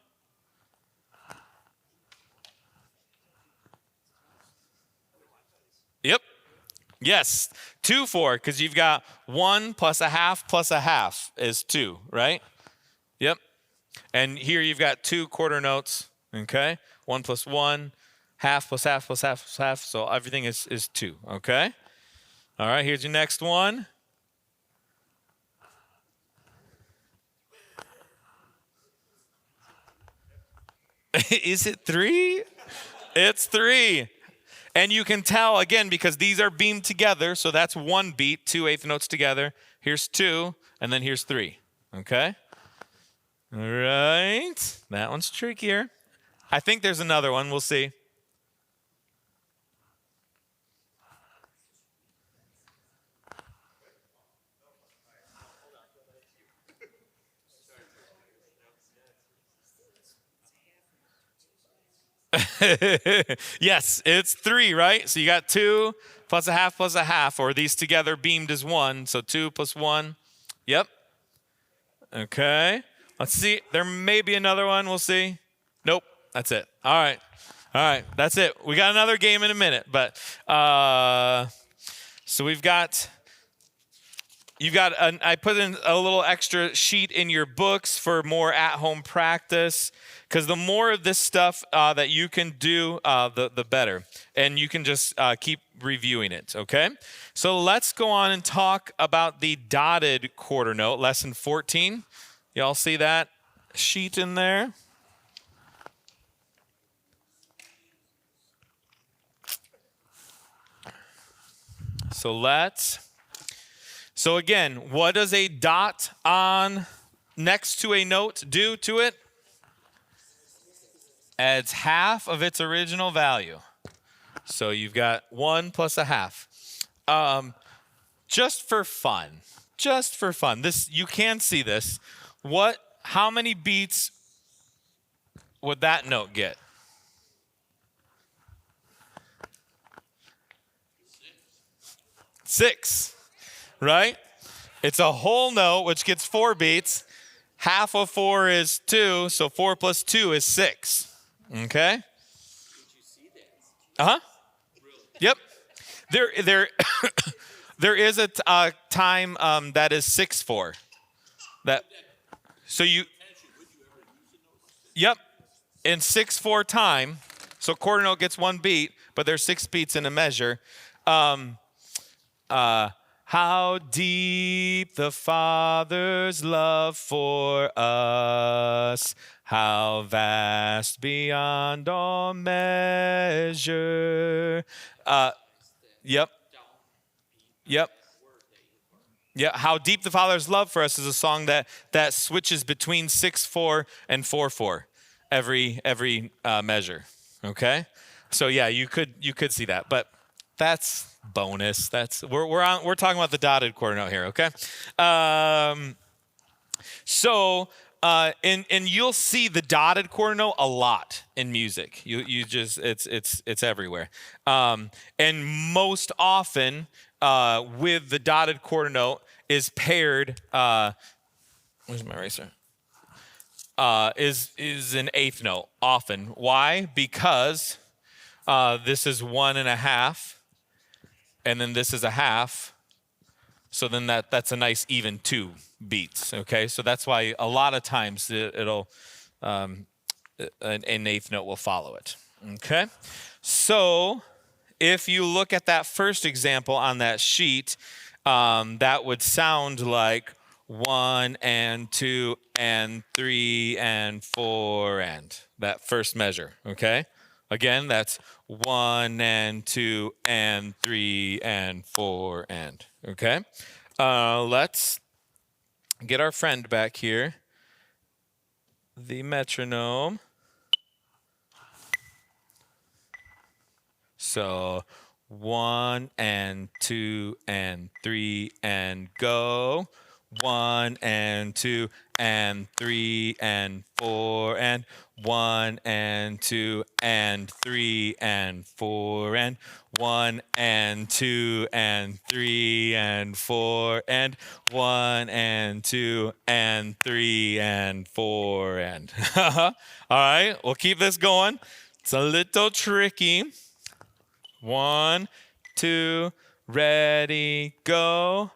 Yep. Yes. 2/4, because you've got 1 plus a half is 2, right? Yep. And here you've got 2 quarter notes, okay? 1 plus 1, half plus half plus half plus half. So everything is 2, okay? All right, here's your next one. Is it 3? It's 3. And you can tell, again, because these are beamed together, so that's 1 beat, 2 eighth notes together. Here's 2, and then here's 3, okay? All right, that one's trickier. I think there's another one, we'll see. Yes, it's 3, right? So you got 2 plus a half, or these together beamed as 1. So 2 plus 1. Yep. Okay. Let's see. There may be another one. We'll see. Nope. That's it. All right. All right. That's it. We got another game in a minute, but so we've got. I put in a little extra sheet in your books for more at-home practice, because the more of this stuff that you can do, the better. And you can just keep reviewing it, okay? So let's go on and talk about the dotted quarter note, lesson 14. Y'all see that sheet in there? So again, what does a dot on next to a note do to it? Adds half of its original value. So you've got 1 plus a half. Just for fun. This, you can see this. How many beats would that note get? 6. Right? It's a whole note, which gets 4 beats. Half of 4 is 2, so 4 plus 2 is 6. Okay? Uh-huh. Yep. There is a time that is 6/4. Yep. In 6/4 time, so quarter note gets 1 beat, but there's 6 beats in a measure. How deep the Father's love for us, how vast beyond all measure. Yep. Yeah, how deep the Father's love for us is a song that switches between 6/4 and 4/4 every measure. Okay, so yeah, you could see that, but that's bonus. We're talking about the dotted quarter note here. Okay, so and you'll see the dotted quarter note a lot in music. You just it's everywhere, and most often with the dotted quarter note is paired. Where's my eraser? Is an eighth note often. Why? Because this is 1 1/2. And then this is a half, so then that's a nice even 2 beats, okay? So that's why a lot of times it'll, an eighth note will follow it, okay? So if you look at that first example on that sheet, that would sound like 1 and 2 and 3 and 4 and that first measure, okay? Again, that's 1 and 2 and 3 and 4 and, okay? Let's get our friend back here, the metronome. So 1 and 2 and 3 and go. 1 and 2 and 3 and 4 and 1 and 2 and 3 and 4 and 1 and 2 and 3 and 4 and 1 and 2 and 3 and 4 and all right, we'll keep this going. It's a little tricky. 1, 2, ready, go.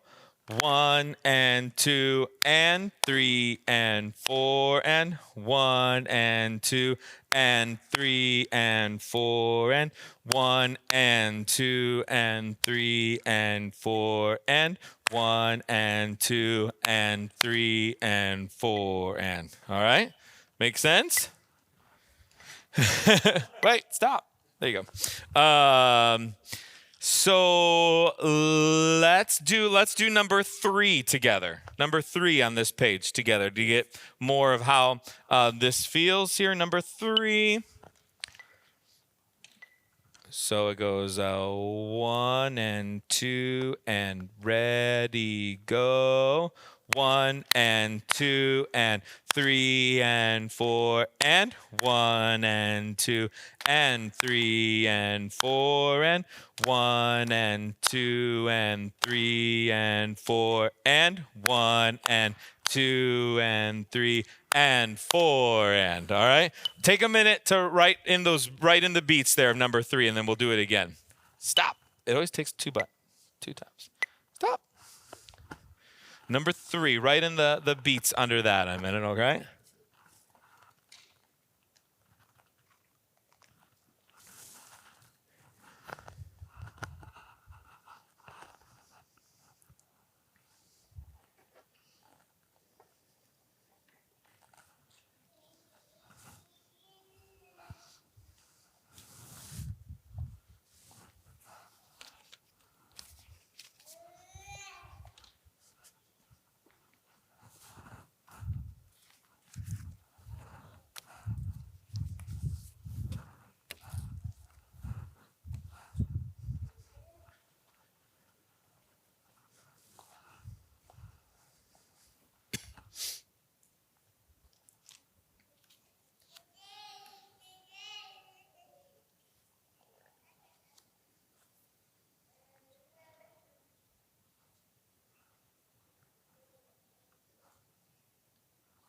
1 and 2 and 3 and 4 and 1 and 2 and 3 and 4 and 1 and 2 and 3 and 4 and 1 and 2 and 3 and 4 and all right, make sense? Wait, stop. There you go. So let's do number 3 together. Number 3 on this page together to get more of how this feels here. Number 3. So it goes 1 and 2 and ready, go. 1 and 2 and 3 and 4 and 1 and 2 and 3 and 4 and 1 and 2 and 3 and 4 and 1 and 2 and 3 and 4 and all right. Take a minute to write in the beats there of number 3, and then we'll do it again. Stop. It always takes 2 times. Stop. Number 3, write in the beats under that a minute, okay?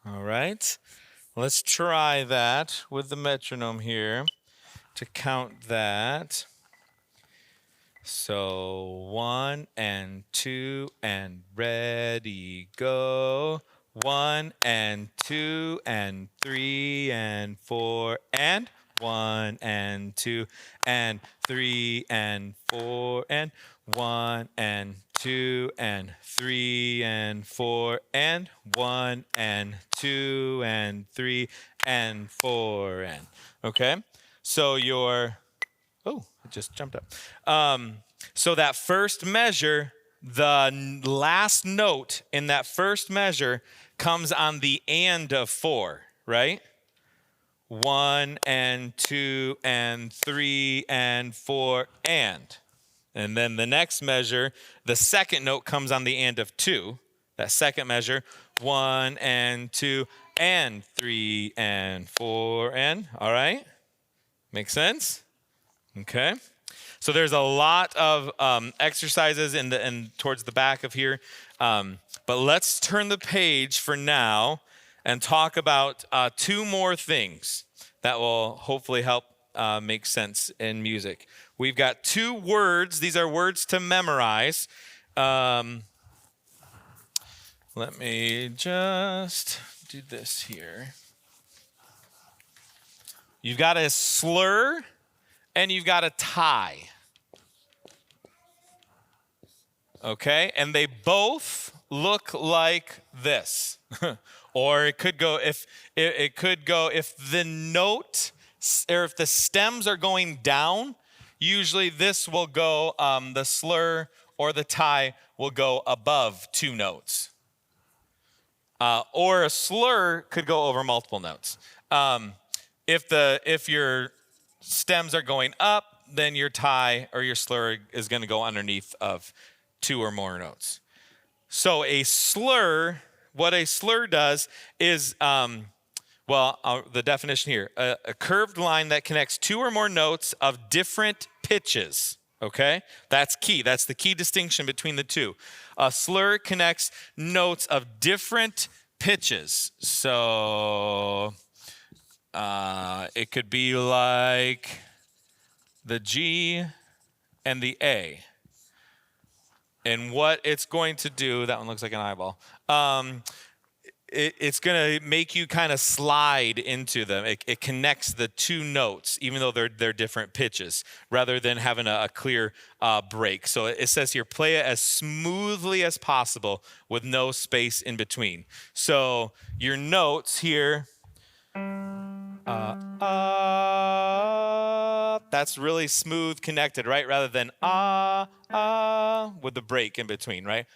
All right, let's try that with the metronome here to count that. So 1 and 2 and ready, go. 1 and 2 and 3 and 4 and 1 and 2 and 3 and 4 and 1 and 2 and 3 and 4 and 1 and 2 and 3 and 4 and okay. So it just jumped up. So that first measure, the last note in that first measure comes on the and of 4, right? 1 and 2 and 3 and 4 and. And then the next measure, the second note comes on the and of 2. That second measure, 1 and 2 and 3 and 4 and. All right? Make sense? Okay. So there's a lot of exercises in towards the back of here. But let's turn the page for now and talk about 2 more things that will hopefully help make sense in music. We've got 2 words. These are words to memorize. Let me just do this here. You've got a slur and you've got a tie. Okay, and they both look like this. Or it could go if the note or if the stems are going down, usually this will go, the slur or the tie will go above 2 notes. Or a slur could go over multiple notes. If your stems are going up, then your tie or your slur is going to go underneath of 2 or more notes. So a slur, what a slur does is, the definition here, a curved line that connects 2 or more notes of different pitches. Okay, that's key. That's the key distinction between the two. A slur connects notes of different pitches. So it could be like the G and the A. And what it's going to do, that one looks like an eyeball. It's going to make you kind of slide into them. It connects the 2 notes, even though they're different pitches, rather than having a clear break. So it says here, play it as smoothly as possible with no space in between. So your notes here, that's really smooth connected, right? Rather than with the break in between, right?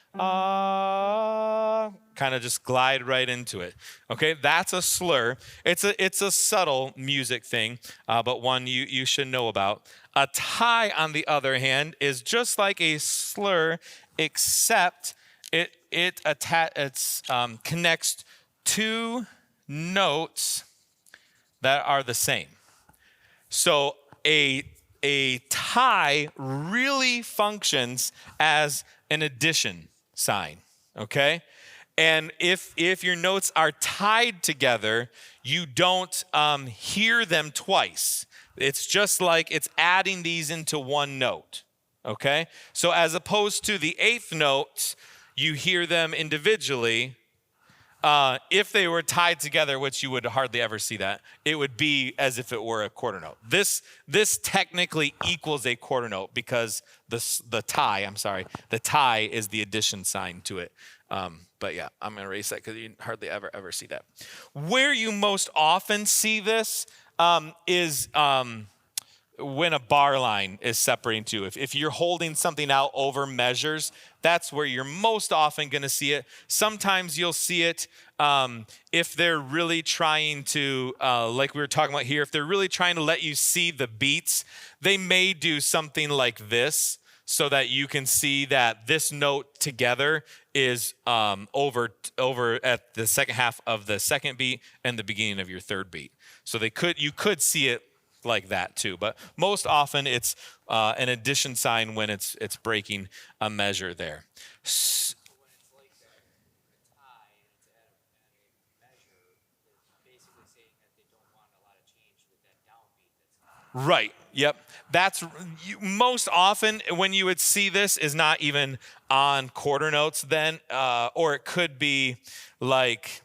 Kind of just glide right into it. Okay, that's a slur. It's a subtle music thing, but one you should know about. A tie, on the other hand, is just like a slur, except it connects 2 notes that are the same. So a tie really functions as an addition sign, okay? And if your notes are tied together, you don't hear them twice. It's just like it's adding these into one note, okay? So as opposed to the 8th note, you hear them individually. If they were tied together, which you would hardly ever see that, it would be as if it were a quarter note. This technically equals a quarter note because the tie is the addition sign to it. But yeah, I'm going to erase that because you hardly ever see that. Where you most often see this is when a bar line is separating 2. If you're holding something out over measures, that's where you're most often going to see it. Sometimes you'll see it if they're really trying to, like we were talking about here, if they're really trying to let you see the beats, they may do something like this so that you can see that this note together is over at the second half of the second beat and the beginning of your third beat. So you could see it like that too, but most often it's an addition sign when it's breaking a measure there. So when it's like that, a tie and it's at a measure, it's basically saying that they don't want a lot of change with that downbeat that's Right. Yep. Most often when you would see this is not even on quarter notes then, or it could be like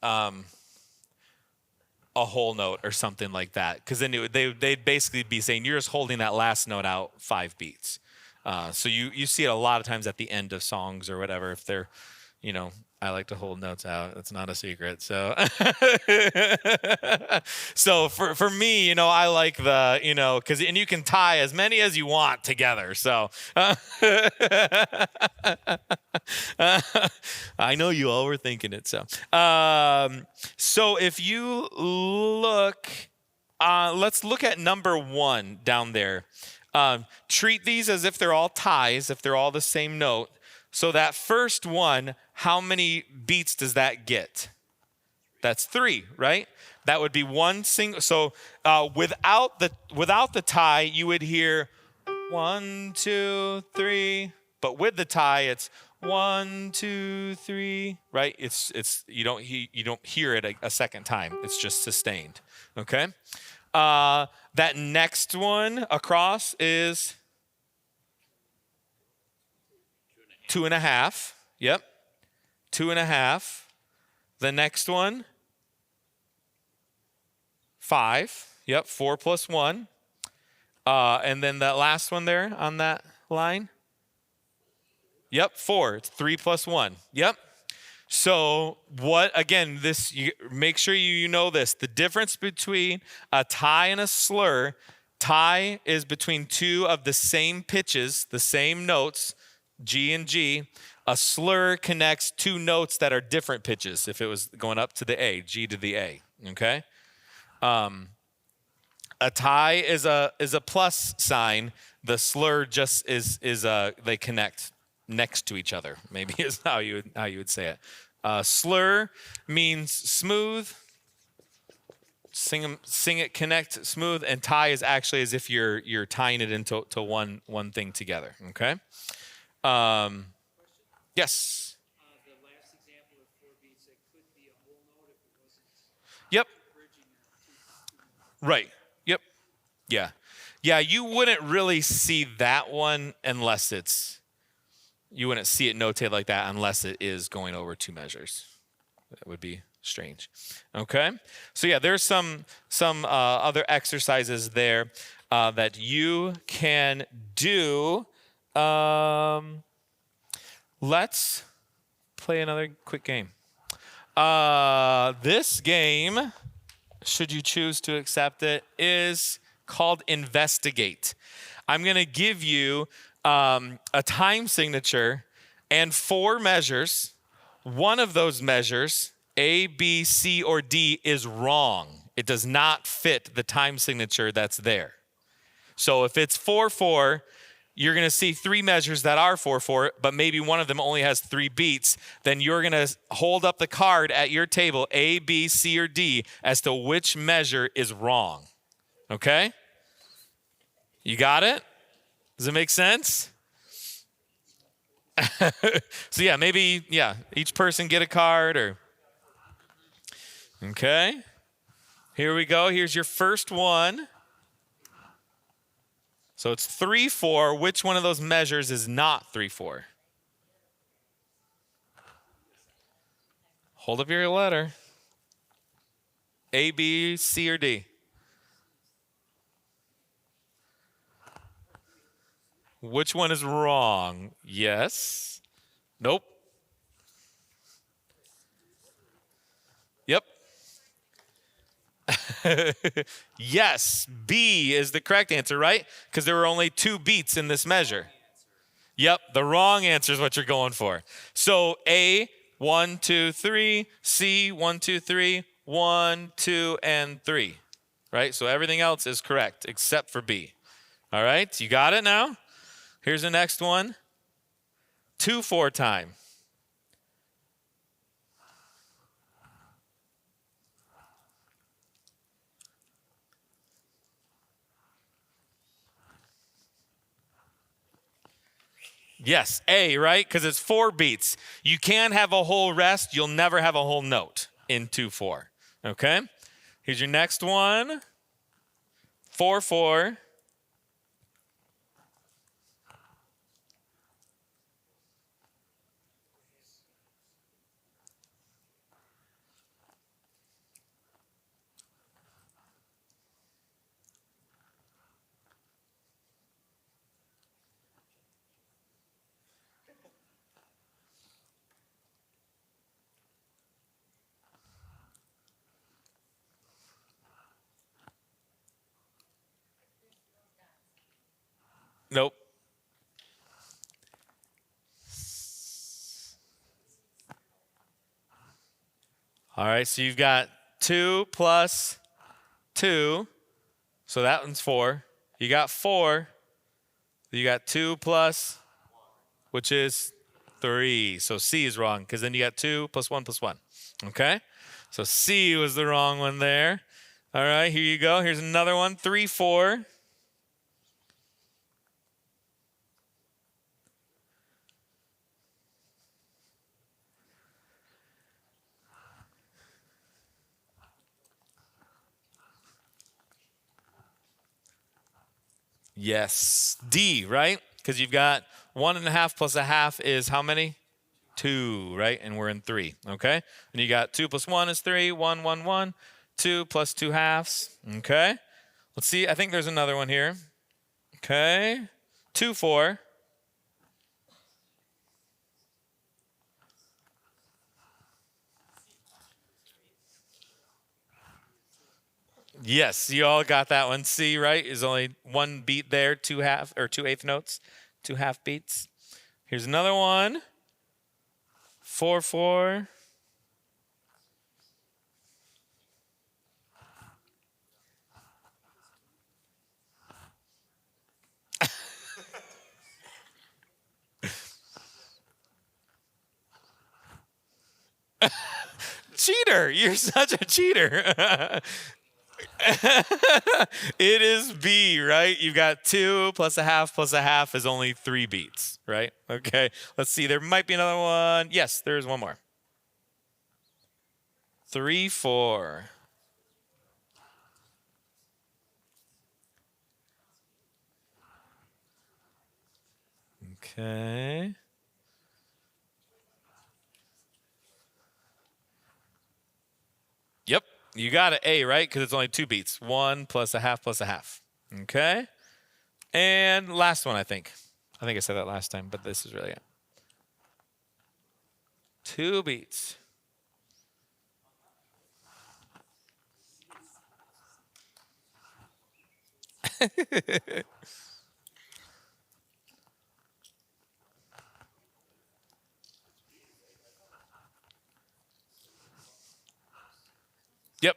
a whole note or something like that. Because then they'd basically be saying you're just holding that last note out 5 beats. So you see it a lot of times at the end of songs or whatever. If they're, I like to hold notes out. It's not a secret. So, so for me, I like the, and you can tie as many as you want together. So, I know you all were thinking it. So, so if you look, let's look at number 1 down there. Treat these as if they're all ties, if they're all the same note. So that first one, how many beats does that get? That's 3, right? That would be one single. So without the tie, you would hear 1, 2, 3. But with the tie, it's 1, 2, 3. Right? It's you don't hear it a second time. It's just sustained. Okay. That next one across is 2.5. Yep. 2.5. The next one, 5. Yep. 4 plus 1. And then that last one there on that line. Yep. 4. It's 3 plus 1. Yep. So make sure you know this. The difference between a tie and a slur, tie is between 2 of the same pitches, the same notes, G and G. A slur connects 2 notes that are different pitches if it was going up to the A, G to the A, okay? a tie is a plus sign. The slur just is they connect next to each other. Maybe is how you would say it. Slur means smooth. Sing it, connect, smooth, and tie is actually as if you're tying it into one thing together. Okay. Yes. The last example of 4 beats, it could be a whole note if it wasn't Yep. bridging Right. Yep. Yeah. Yeah. You wouldn't really see that one unless you wouldn't see it notated like that unless it is going over 2 measures. That would be strange. Okay. So yeah, there's some other exercises there that you can do. Let's play another quick game. This game, should you choose to accept it, is called Investigate. I'm going to give you a time signature and 4 measures. One of those measures, A, B, C, or D, is wrong. It does not fit the time signature that's there. So if it's 4/4, you're going to see 3 measures that are 4/4, but maybe one of them only has 3 beats. Then you're going to hold up the card at your table, A, B, C, or D, as to which measure is wrong. Okay? You got it? Does it make sense? So yeah, maybe, each person get a card or. Okay. Here we go. Here's your first one. So it's 3/4. Which one of those measures is not 3/4? Hold up your letter. A, B, C, or D? Which one is wrong? Yes. Nope. Yep. Yes, B is the correct answer, right? Because there were only 2 beats in this measure. Yep, the wrong answer is what you're going for. So A, 1, 2, 3. C, 1, 2, 3. 1, 2, and 3. Right? So everything else is correct except for B. All right, you got it now? Here's the next one. 2/4 time. Yes, A, right? Because it's 4 beats. You can't have a whole rest. You'll never have a whole note in 2/4. Okay? Here's your next one. 4/4. Nope. All right, so you've got 2 plus 2. So that one's 4. You got 4. You got 2 plus, which is 3. So C is wrong because then you got 2 plus 1 plus 1. Okay? So C was the wrong one there. All right, here you go. Here's another one. 3/4. Yes. D, right? Because you've got 1.5 plus 1/2 is how many? 2, right? And we're in 3, okay? And you got 2 plus 1 is 3, 1, 1, 1. 2 plus 2/2, okay? Let's see. I think there's another one here. Okay. 2/4. Yes, you all got that one. C, right? Is only 1 beat there, 2/8 notes, 2 half beats. Here's another one. 4/4. Cheater! You're such a cheater. It is B, right? You've got 2 plus a half is only 3 beats, right? Okay. Let's see. There might be another one. Yes, there is one more. 3, 4. Okay. Yep. You got it. A, right? Because it's only 2 beats. 1 plus a half plus a half. Okay. And last one, I think. I think I said that last time, but this is really it. 2 beats. Yep.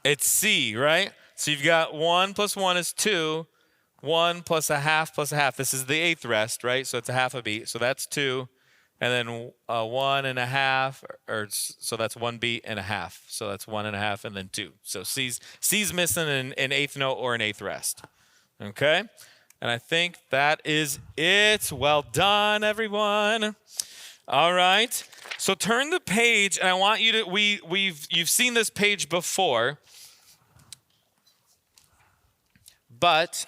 It's C, right? So you've got 1 plus 1 is 2. 1 plus a half plus a half. This is the 8th rest, right? So it's a half a beat. So that's 2. And then 1 and a half, so that's 1 beat and a half. So that's 1 and a half and then 2. So C's missing an 8th note or an 8th rest. Okay? And I think that is it. Well done, everyone. All right. So turn the page, and I want you to you've seen this page before, but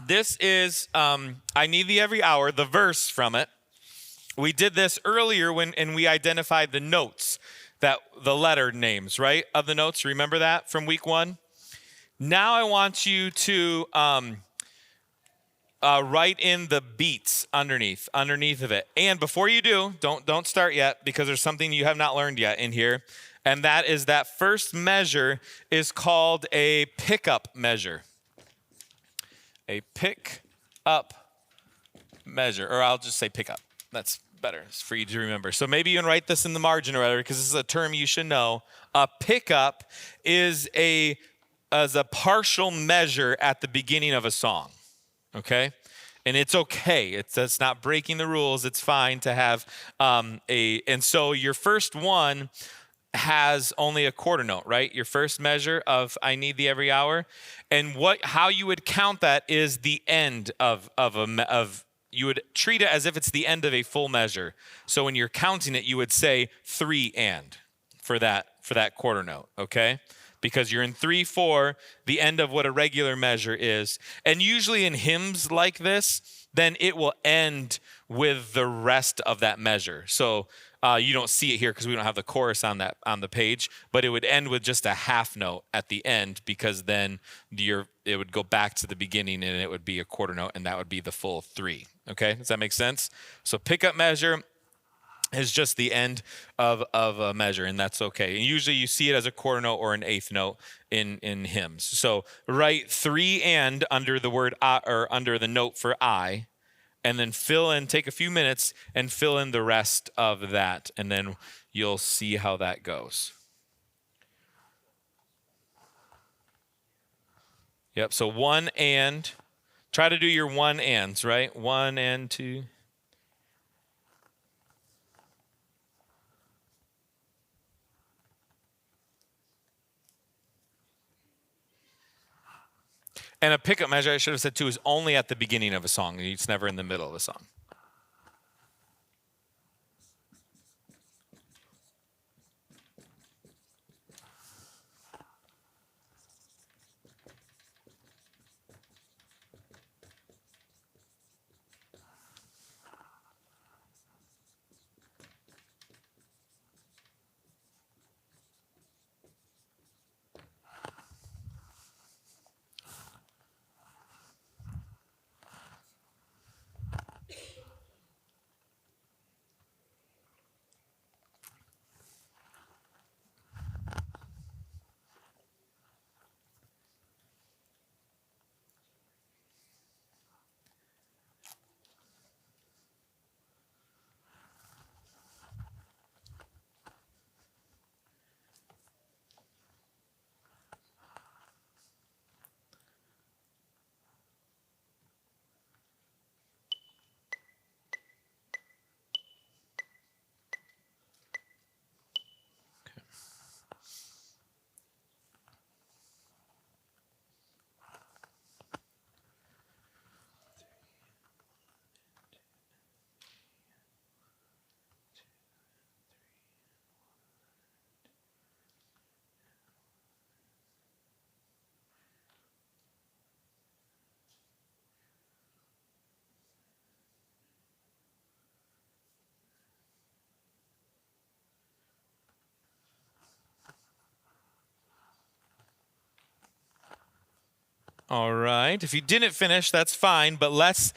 this is I Need Thee Every Hour, the verse from it. We did this earlier and we identified the notes, that the letter names, right, of the notes. Remember that from week 1? Now I want you to write in the beats underneath of it. And before you do, don't start yet, because there's something you have not learned yet in here. And that is that first measure is called a pickup measure. A pick up measure, or I'll just say pick up. That's better for you to remember. So maybe you can write this in the margin or whatever, because this is a term you should know. A pickup is a partial measure at the beginning of a song. Okay? And it's okay. It's not breaking the rules. It's fine to have and so your first one has only a quarter note, right? Your first measure of I Need Thee Every Hour. And how you would count that is the end of you would treat it as if it's the end of a full measure. So when you're counting it, you would say 3 and for that quarter note, okay? Because you're in 3/4, the end of what a regular measure is. And usually in hymns like this, then it will end with the rest of that measure. So you don't see it here because we don't have the chorus on the page, but it would end with just a half note at the end, because then it would go back to the beginning and it would be a quarter note, and that would be the full 3. Okay, does that make sense? So pickup measure is just the end of a measure, and that's okay. And usually you see it as a quarter note or an 8th note in hymns. So write 3 and under the word I, or under the note for I, and then take a few minutes and fill in the rest of that, and then you'll see how that goes. Yep, so 1 and. Try to do your 1 ands, right? 1 and 2. And a pickup measure, I should have said too, is only at the beginning of a song. It's never in the middle of a song. All right. If you didn't finish, that's fine. But let's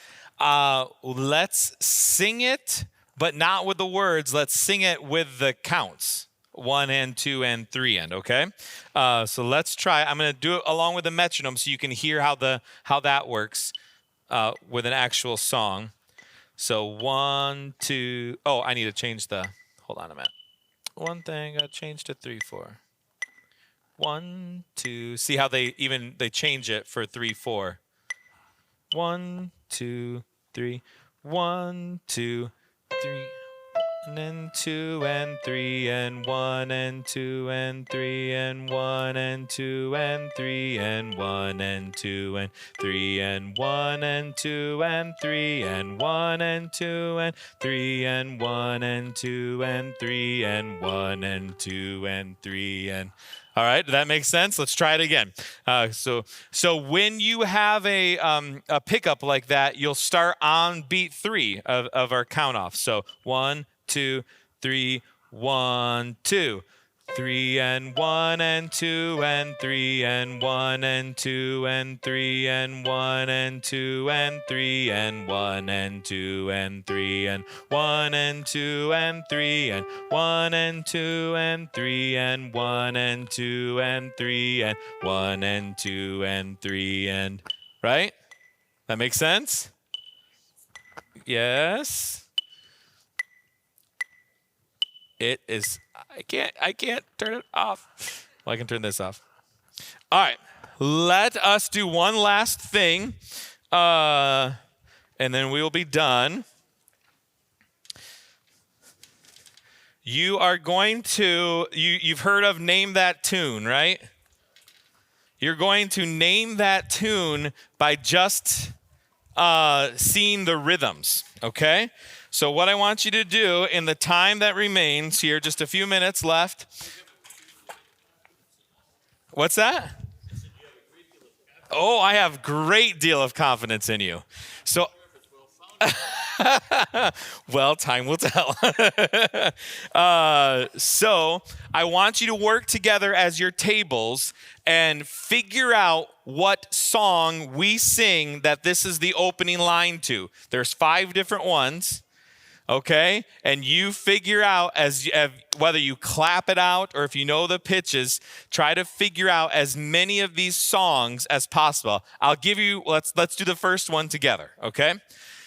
sing it, but not with the words. Let's sing it with the counts. 1 and 2 and 3 and okay. So let's try. I'm going to do it along with the metronome so you can hear how that works with an actual song. So 1, 2. Oh, I need to change the. Hold on a minute. One thing I changed to 3, 4. 1, 2. See how they change it for 3, 4. 1, 2, 3. 1, 2, 3. 1 and 2 and 3 and 1 and 2 and 3 and 1 and 2 and 3 and 1 and 2 and 3 and 1 and 2 and 3 and 1 and 2 and 3 and 1 and 2 and 3 and 1 and 2 and 3 and all right, does that make sense? Let's try it again. So when you have a pickup like that, you'll start on beat 3 of our count off. So 1, 2, 3, 1, 2. 3 and 1 and 2 and 3 and 1 and 2 and 3 and 1 and 2 and 3 and 1 and 2 and 3 and 1 and 2 and 3 and 1 and 2 and 3 and 1 and 2 and 3 and 1 and 2 and 3 and right? That makes sense? Yes. It is. I can't turn it off. Well, I can turn this off. All right. Let us do one last thing, and then we will be done. You are going to. You've heard of Name That Tune, right? You're going to name that tune by just seeing the rhythms. Okay. So what I want you to do in the time that remains here, just a few minutes left. What's that? Oh, I have great deal of confidence in you. So, well, time will tell. So I want you to work together as your tables and figure out what song we sing that this is the opening line to. There's 5 different ones. Okay, and you figure out as whether you clap it out or if you know the pitches, try to figure out as many of these songs as possible. I'll give you. Let's do the first one together. Okay,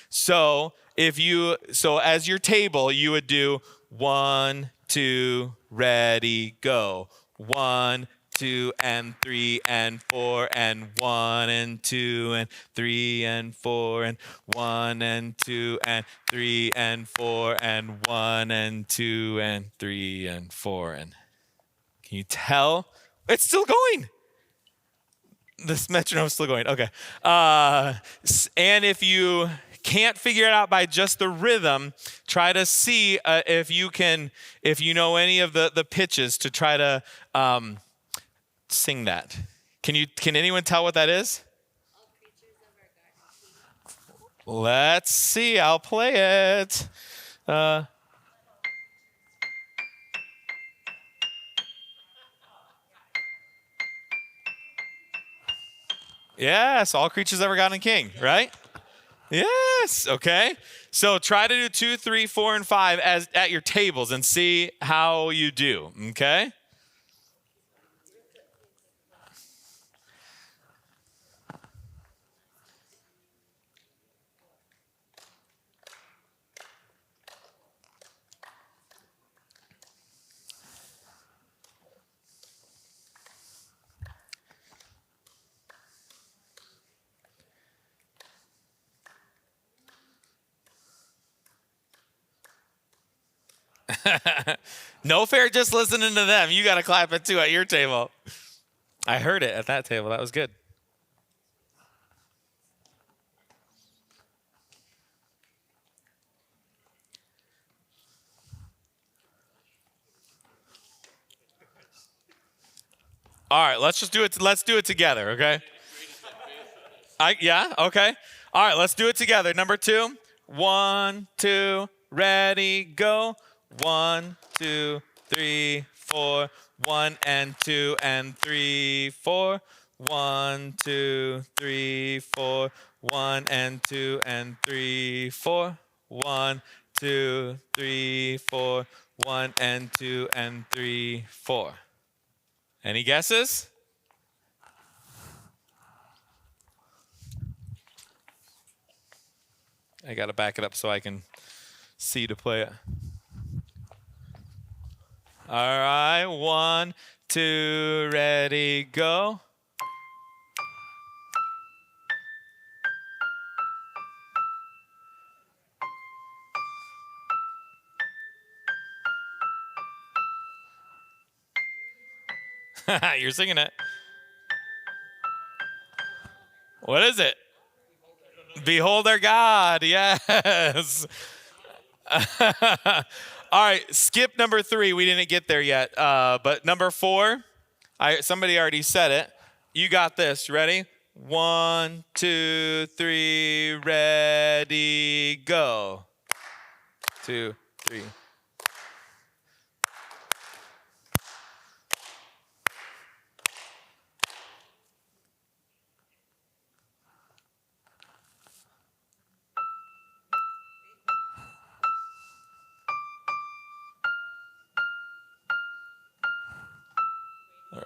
so as your table, you would do 1, 2, ready, go. 1, 2 and 3 and 4 and 1 and 2 and 3 and 4 and 1 and 2 and 3 and 4 and 1 and 2 and 3 and 4 and can you tell? It's still going. This metronome's still going. Okay. And if you can't figure it out by just the rhythm, try to see if you know any of the pitches to try to sing that. Can anyone tell what that is? Let's see. I'll play it. Yes, all creatures ever God and King, right? Yes. Okay. So try to do 2, 3, 4, and 5 at your tables and see how you do. Okay. No fair just listening to them. You got to clap it too at your table. I heard it at that table. That was good. All right, let's just do it. Let's do it together, okay? Yeah, okay. All right, let's do it together. Number 2. 1, 2, ready, go. 1, 2, 3, 4. 1 and 2 and 3, 4. 1, 2, 3, 4. 1 and 2 and 3, 4. 1, 2, 3, 4. 1 and 2 and 3, 4. Any guesses? I got to back it up so I can see to play it. All right, 1, 2, ready, go. You're singing it. What is it? Behold our God. Yes. All right. Skip number 3. We didn't get there yet. But number 4, somebody already said it. You got this. Ready? 1, 2, 3, ready, go. 2, 3.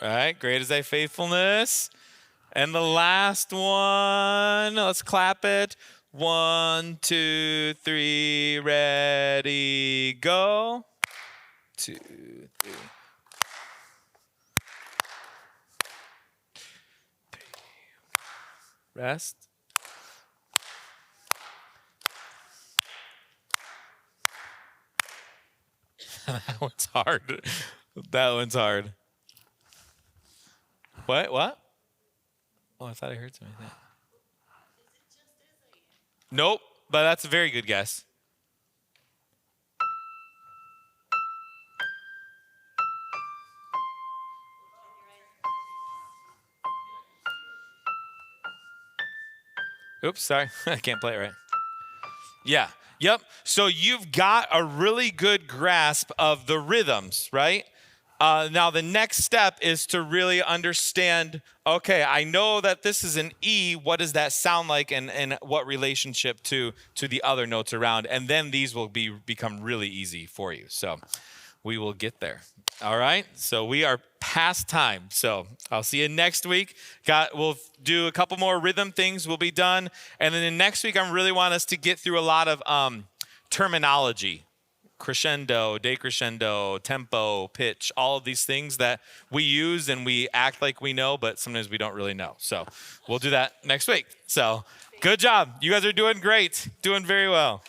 All right, great is thy faithfulness. And the last one, let's clap it. 1, 2, 3, ready, go. 2, 3. Rest. That one's hard. That one's hard. What? Oh, I thought I heard something like that. Nope, but that's a very good guess. Oops, sorry. I can't play it right. Yeah. Yep. So you've got a really good grasp of the rhythms, right? Now the next step is to really understand, okay, I know that this is an E. What does that sound like and what relationship to the other notes around? And then these will become really easy for you. So we will get there. All right. So we are past time. So I'll see you next week. We'll do a couple more rhythm things. We'll be done. And then the next week, I really want us to get through a lot of terminology. Crescendo, decrescendo, tempo, pitch, all of these things that we use and we act like we know, but sometimes we don't really know. So we'll do that next week. So good job. You guys are doing great. Doing very well.